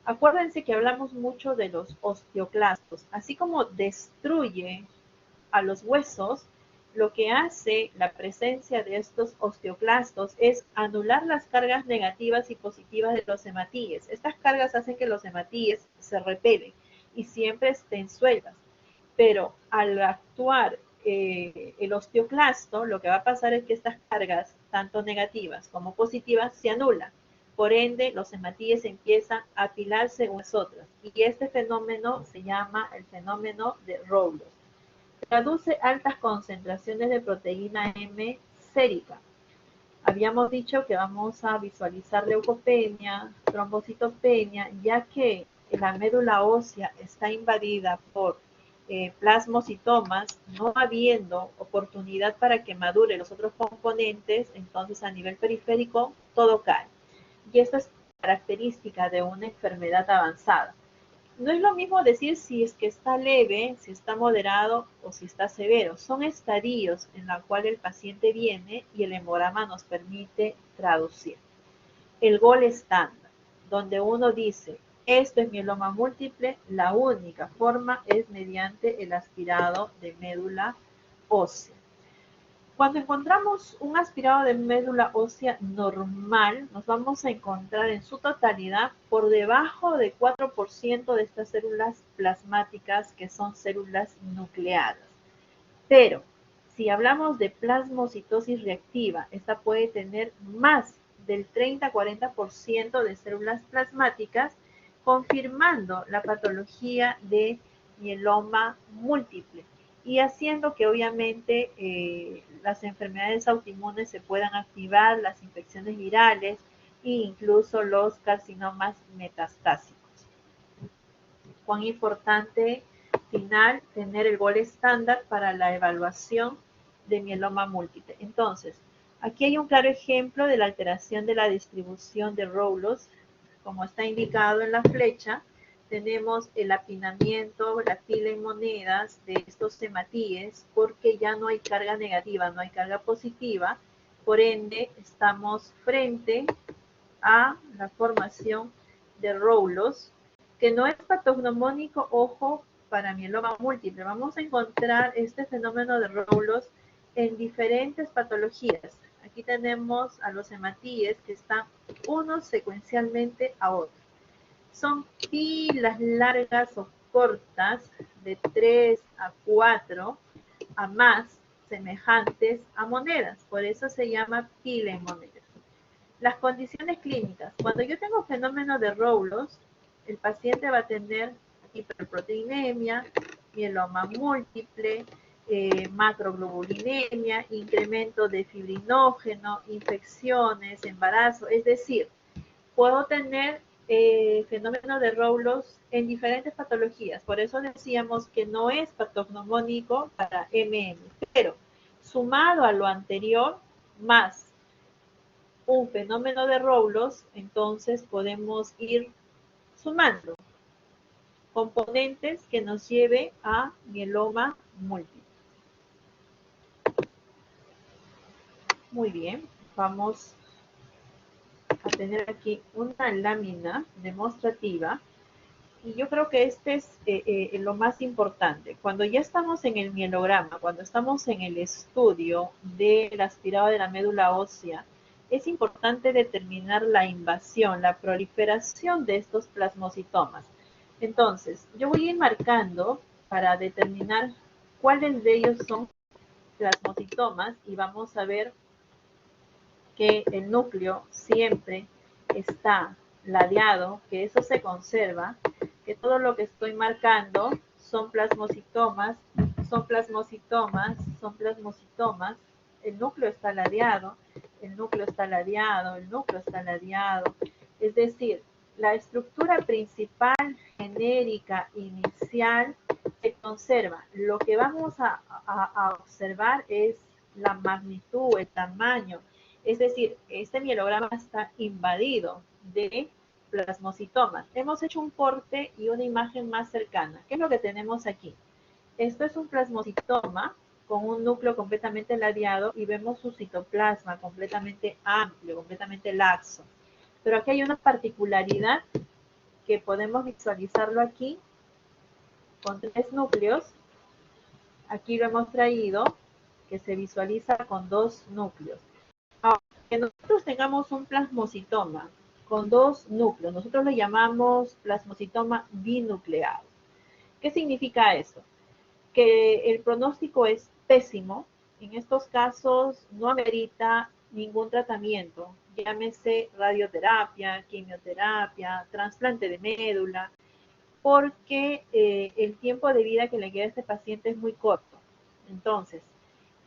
Acuérdense que hablamos mucho de los osteoclastos. Así como destruye a los huesos, lo que hace la presencia de estos osteoclastos es anular las cargas negativas y positivas de los hematíes. Estas cargas hacen que los hematíes se repelen y siempre estén sueltas. Pero al actuar el osteoclasto, lo que va a pasar es que estas cargas, tanto negativas como positivas, se anulan. Por ende, los hematíes empiezan a apilarse unas otras. Y este fenómeno se llama el fenómeno de Rowlos. Traduce altas concentraciones de proteína M sérica. Habíamos dicho que vamos a visualizar leucopenia, trombocitopenia, ya que la médula ósea está invadida por plasmocitomas, no habiendo oportunidad para que maduren los otros componentes, entonces a nivel periférico todo cae. Y esto es característica de una enfermedad avanzada. No es lo mismo decir si es que está leve, si está moderado o si está severo. Son estadios en los cuales el paciente viene y el hemograma nos permite traducir. El gol estándar, donde uno dice, esto es mieloma múltiple, la única forma es mediante el aspirado de médula ósea. Cuando encontramos un aspirado de médula ósea normal, nos vamos a encontrar en su totalidad por debajo de 4% de estas células plasmáticas que son células nucleadas. Pero si hablamos de plasmocitosis reactiva, esta puede tener más del 30-40% de células plasmáticas, confirmando la patología de mieloma múltiple y haciendo que obviamente las enfermedades autoinmunes se puedan activar, las infecciones virales e incluso los carcinomas metastásicos. Cuán importante final tener el gol estándar para la evaluación de mieloma múltiple. Entonces, aquí hay un claro ejemplo de la alteración de la distribución de Rowlos, como está indicado en la flecha. Tenemos el apinamiento, la pila en monedas de estos hematíes, porque ya no hay carga negativa, no hay carga positiva, por ende estamos frente a la formación de Rowlos, que no es patognomónico, ojo, para mieloma múltiple. Vamos a encontrar este fenómeno de Rowlos en diferentes patologías. Aquí tenemos a los hematíes que están unos secuencialmente a otros. Son pilas largas o cortas de 3 a 4 a más semejantes a monedas. Por eso se llama pila en monedas. Las condiciones clínicas. Cuando yo tengo fenómeno de Rowlos, el paciente va a tener hiperproteinemia, mieloma múltiple, macroglobulinemia, incremento de fibrinógeno, infecciones, embarazo. Es decir, puedo tener fenómeno de Rowlos en diferentes patologías. Por eso decíamos que no es patognomónico para MM. Pero sumado a lo anterior, más un fenómeno de Rowlos, entonces podemos ir sumando componentes que nos lleve a mieloma múltiple. Muy bien, vamos a tener aquí una lámina demostrativa y yo creo que este es lo más importante. Cuando ya estamos en el mielograma, cuando estamos en el estudio del aspirado de la médula ósea, es importante determinar la invasión, la proliferación de estos plasmocitomas. Entonces, yo voy a ir marcando para determinar cuáles de ellos son plasmocitomas y vamos a ver que el núcleo siempre está ladeado, que eso se conserva, que todo lo que estoy marcando son plasmocitomas, son plasmocitomas, son plasmocitomas, el núcleo está ladeado, el núcleo está ladeado, el núcleo está ladeado, es decir, la estructura principal, genérica, inicial, se conserva. Lo que vamos a observar es la magnitud, el tamaño, es decir, este mielograma está invadido de plasmocitomas. Hemos hecho un corte y una imagen más cercana. ¿Qué es lo que tenemos aquí? Esto es un plasmocitoma con un núcleo completamente ladeado y vemos su citoplasma completamente amplio, completamente laxo. Pero aquí hay una particularidad que podemos visualizarlo aquí con 3 núcleos. Aquí lo hemos traído, que se visualiza con 2 núcleos. Ahora, que nosotros tengamos un plasmocitoma con 2 núcleos, nosotros lo llamamos plasmocitoma binucleado. ¿Qué significa esto? Que el pronóstico es pésimo. En estos casos no amerita ningún tratamiento, llámese radioterapia, quimioterapia, trasplante de médula, porque el tiempo de vida que le queda a este paciente es muy corto. Entonces,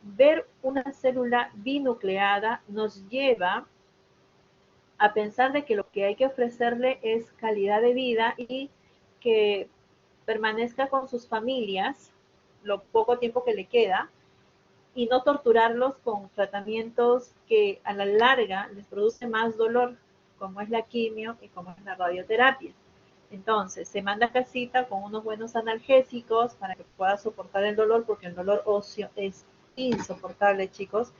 ver una célula binucleada nos lleva a pensar de que lo que hay que ofrecerle es calidad de vida y que permanezca con sus familias lo poco tiempo que le queda y no torturarlos con tratamientos que a la larga les produce más dolor, como es la quimio y como es la radioterapia. Entonces, se manda a casita con unos buenos analgésicos para que pueda soportar el dolor, porque el dolor óseo es insoportable, chicos.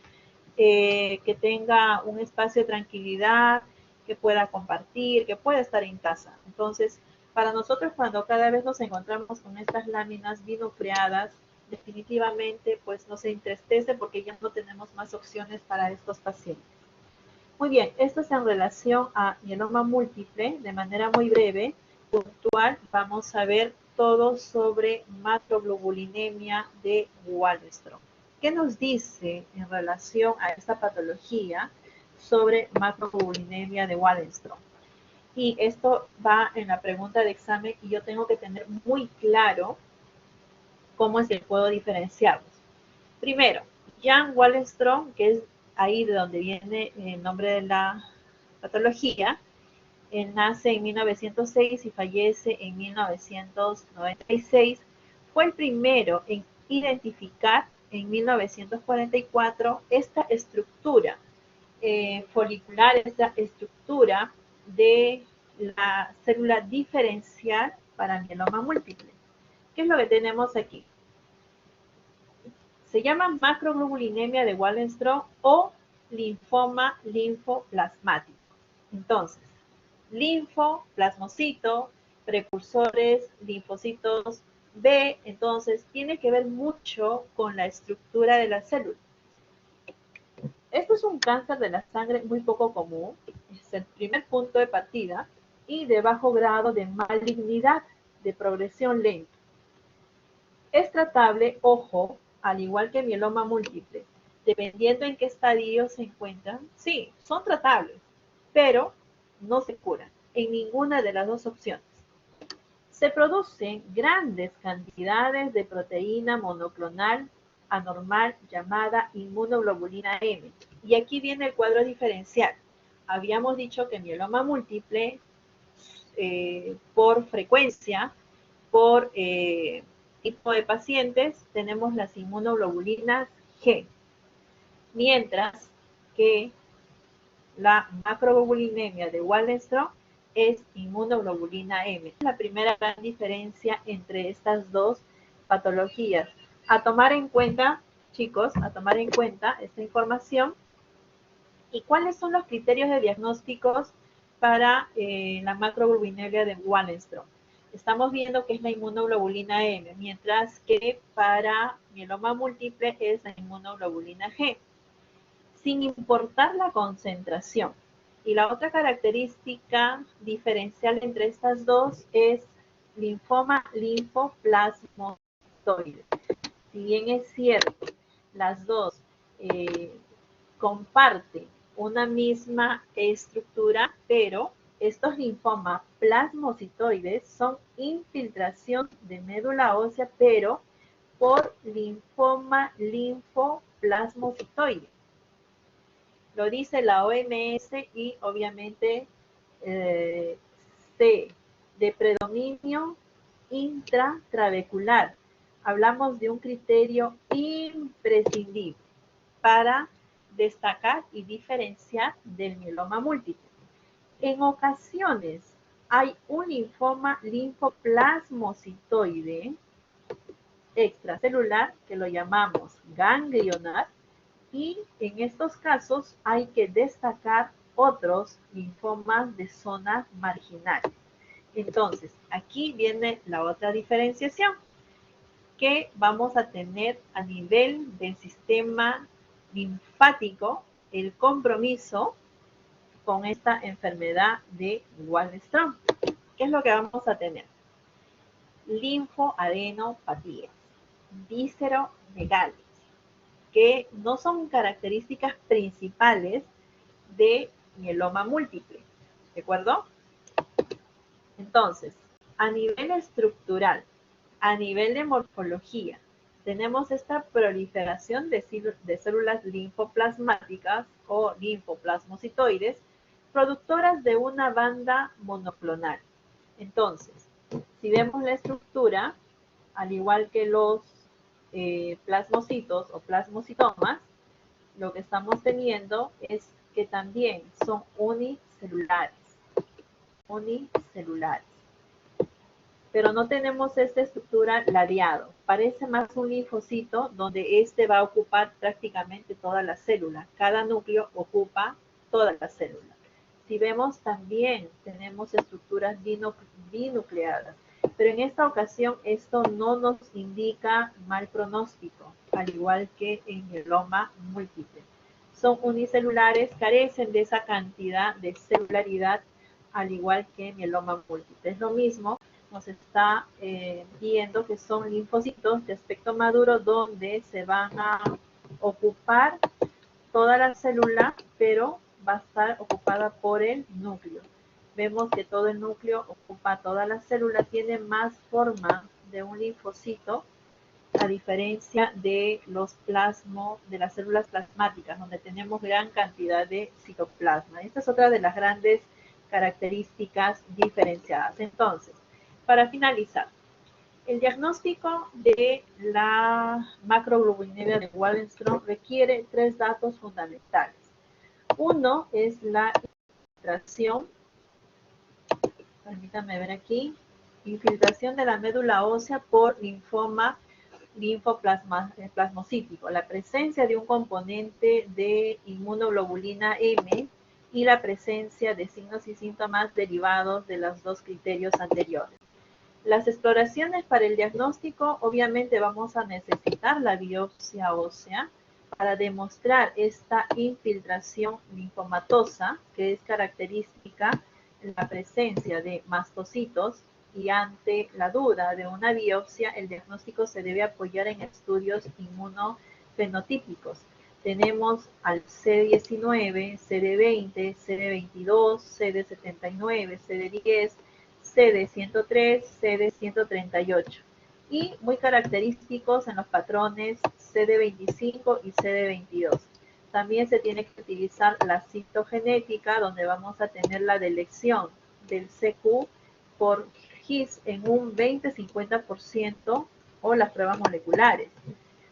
Que tenga un espacio de tranquilidad, que pueda compartir, que pueda estar en casa. Entonces, para nosotros cuando cada vez nos encontramos con estas láminas binucleadas, definitivamente pues nos entristece porque ya no tenemos más opciones para estos pacientes. Muy bien, esto es en relación a mieloma múltiple, de manera muy breve, puntual, vamos a ver todo sobre macroglobulinemia de Waldenström. ¿Qué nos dice en relación a esta patología sobre macroglobulinemia de Waldenström? Y esto va en la pregunta de examen y yo tengo que tener muy claro cómo es que puedo diferenciarlos. Primero, Jan Waldenström, que es ahí de donde viene el nombre de la patología, él nace en 1906 y fallece en 1996. Fue el primero en identificar en 1944 esta estructura folicular, esta estructura de la célula diferencial para mieloma múltiple. ¿Qué es lo que tenemos aquí? Se llama macroglobulinemia de Waldenström o linfoma linfoplasmático. Entonces, linfo, plasmocito, precursores, linfocitos B, entonces tiene que ver mucho con la estructura de la célula. Esto es un cáncer de la sangre muy poco común, es el primer punto de partida y de bajo grado de malignidad, de progresión lenta. Es tratable, ojo, al igual que mieloma múltiple, dependiendo en qué estadio se encuentran, sí, son tratables, pero no se curan en ninguna de las dos opciones. Se producen grandes cantidades de proteína monoclonal anormal llamada inmunoglobulina M. Y aquí viene el cuadro diferencial. Habíamos dicho que mieloma múltiple, por frecuencia, por tipo de pacientes, tenemos las inmunoglobulinas G, mientras que la macroglobulinemia de Waldenström es inmunoglobulina M. Es la primera gran diferencia entre estas dos patologías. A tomar en cuenta, chicos, a tomar en cuenta esta información. ¿Y cuáles son los criterios de diagnósticos para la macroglobulinemia de Waldenström? Estamos viendo que es la inmunoglobulina M, mientras que para mieloma múltiple es la inmunoglobulina G, sin importar la concentración. Y la otra característica diferencial entre estas dos es linfoma linfoplasmoide. Si bien es cierto, las dos comparten una misma estructura, pero estos linfomas plasmocitoides son infiltración de médula ósea, pero por linfoma linfoplasmocitoide. Lo dice la OMS y obviamente C, de predominio intratrabecular. Hablamos de un criterio imprescindible para destacar y diferenciar del mieloma múltiple. En ocasiones hay un linfoma linfoplasmocitoide extracelular que lo llamamos ganglionar y en estos casos hay que destacar otros linfomas de zona marginal. Entonces, aquí viene la otra diferenciación que vamos a tener a nivel del sistema linfático, el compromiso con esta enfermedad de Waldenström. ¿Qué es lo que vamos a tener? Linfoadenopatías, visceromegalia, que no son características principales de mieloma múltiple, ¿de acuerdo? Entonces, a nivel estructural, a nivel de morfología, tenemos esta proliferación de células linfoplasmáticas o linfoplasmocitoides, productoras de una banda monoclonal. Entonces, si vemos la estructura, al igual que los plasmocitos o plasmocitomas, lo que estamos teniendo es que también son unicelulares. Unicelulares. Pero no tenemos esta estructura ladeado. Parece más un linfocito donde este va a ocupar prácticamente toda la célula. Cada núcleo ocupa toda la célula. Si vemos también tenemos estructuras binucleadas. Pero en esta ocasión esto no nos indica mal pronóstico, al igual que en mieloma múltiple. Son unicelulares, carecen de esa cantidad de celularidad, al igual que mieloma múltiple. Es lo mismo, nos está viendo que son linfocitos de aspecto maduro donde se van a ocupar toda la célula, pero va a estar ocupada por el núcleo. Vemos que todo el núcleo ocupa toda la célula, tiene más forma de un linfocito, a diferencia de de las células plasmáticas, donde tenemos gran cantidad de citoplasma. Esta es otra de las grandes características diferenciadas. Entonces, para finalizar, el diagnóstico de la macroglobulinemia de Waldenström requiere 3 datos fundamentales. Uno es la infiltración, permítanme ver aquí, infiltración de la médula ósea por linfoma linfoplasmocítico, la presencia de un componente de inmunoglobulina M y la presencia de signos y síntomas derivados de los dos criterios anteriores. Las exploraciones para el diagnóstico, obviamente vamos a necesitar la biopsia ósea para demostrar esta infiltración linfomatosa, que es característica en la presencia de mastocitos, y ante la duda de una biopsia, el diagnóstico se debe apoyar en estudios inmunofenotípicos. Tenemos al CD19, CD20, CD22, CD79, CD10, CD103, CD138 y muy característicos en los patrones CD25 y CD22. También se tiene que utilizar la citogenética, donde vamos a tener la delección del CQ por GIS en un 20-50% o las pruebas moleculares.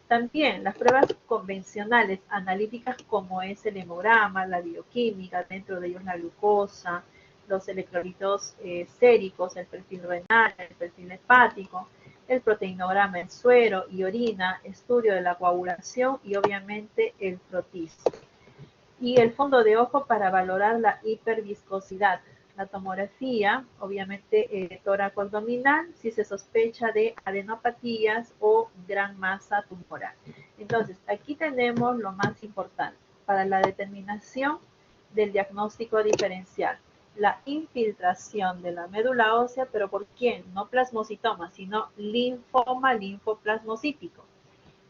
También las pruebas convencionales analíticas como es el hemograma, la bioquímica, dentro de ellos la glucosa, los electrolitos séricos, el perfil renal, el perfil hepático, el proteinograma en suero y orina, estudio de la coagulación y obviamente el frotis. Y el fondo de ojo para valorar la hiperviscosidad. La tomografía, obviamente tórax abdominal, si se sospecha de adenopatías o gran masa tumoral. Entonces, aquí tenemos lo más importante para la determinación del diagnóstico diferencial. La infiltración de la médula ósea, pero ¿por quién? No plasmocitoma, sino linfoma linfoplasmocítico.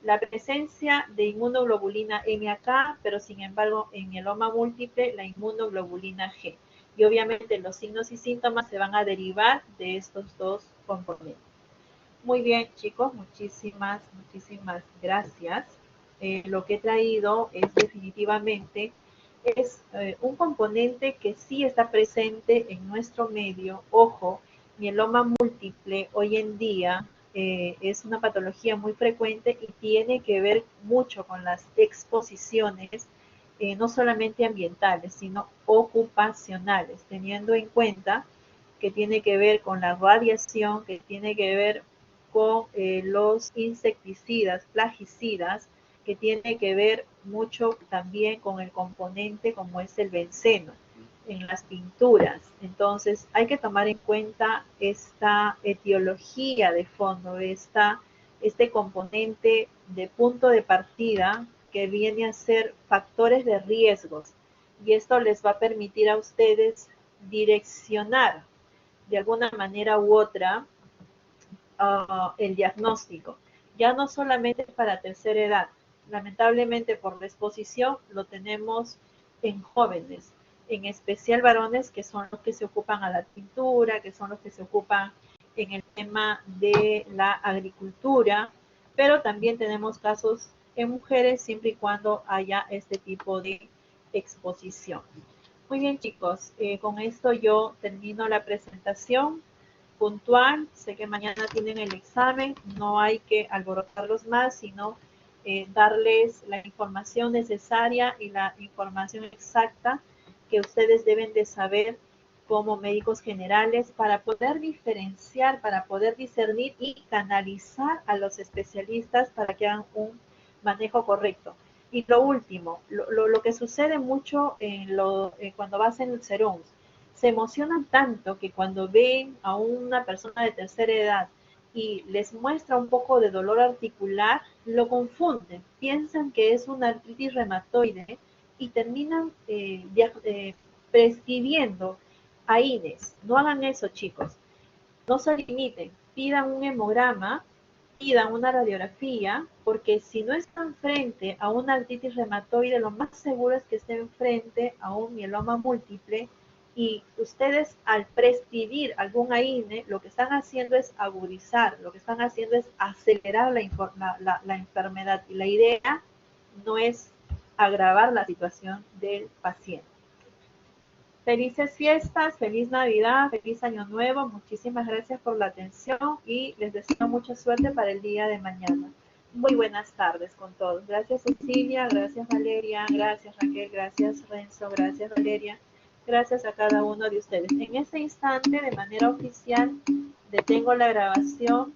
La presencia de inmunoglobulina M acá, pero sin embargo en mieloma múltiple la inmunoglobulina G. Y obviamente los signos y síntomas se van a derivar de estos dos componentes. Muy bien, chicos, muchísimas gracias. Lo que he traído es definitivamente un componente que sí está presente en nuestro medio. Ojo, mieloma múltiple hoy en día es una patología muy frecuente y tiene que ver mucho con las exposiciones, no solamente ambientales, sino ocupacionales, teniendo en cuenta que tiene que ver con la radiación, que tiene que ver con los insecticidas, plaguicidas, que tiene que ver mucho también con el componente como es el benceno. en las pinturas. Entonces hay que tomar en cuenta esta etiología de fondo, este componente de punto de partida que viene a ser factores de riesgos. Y esto les va a permitir a ustedes direccionar de alguna manera u otra el diagnóstico. Ya no solamente para tercera edad, lamentablemente por la exposición lo tenemos en jóvenes, en especial varones que son los que se ocupan a la pintura, que son los que se ocupan en el tema de la agricultura, pero también tenemos casos en mujeres siempre y cuando haya este tipo de exposición. Muy bien chicos, con esto yo termino la presentación puntual. Sé que mañana tienen el examen, no hay que alborotarlos más, sino darles la información necesaria y la información exacta que ustedes deben de saber como médicos generales para poder diferenciar, para poder discernir y canalizar a los especialistas para que hagan un manejo correcto. Y lo último, lo que sucede mucho cuando vas en el serums, se emocionan tanto que cuando ven a una persona de tercera edad y les muestra un poco de dolor articular, lo confunden, piensan que es una artritis reumatoide y terminan prescribiendo AINES. No hagan eso, chicos. No se limiten, pidan un hemograma, pidan una radiografía, porque si no están frente a una artritis reumatoide, lo más seguro es que estén frente a un mieloma múltiple y ustedes al prescribir algún AINE, lo que están haciendo es agudizar, lo que están haciendo es acelerar la enfermedad y la idea no es agravar la situación del paciente. Felices fiestas, feliz Navidad, feliz Año Nuevo. Muchísimas gracias por la atención y les deseo mucha suerte para el día de mañana. Muy buenas tardes con todos. Gracias Cecilia, gracias Valeria, gracias Raquel, gracias Renzo, gracias Valeria. Gracias a cada uno de ustedes. En este instante, de manera oficial, detengo la grabación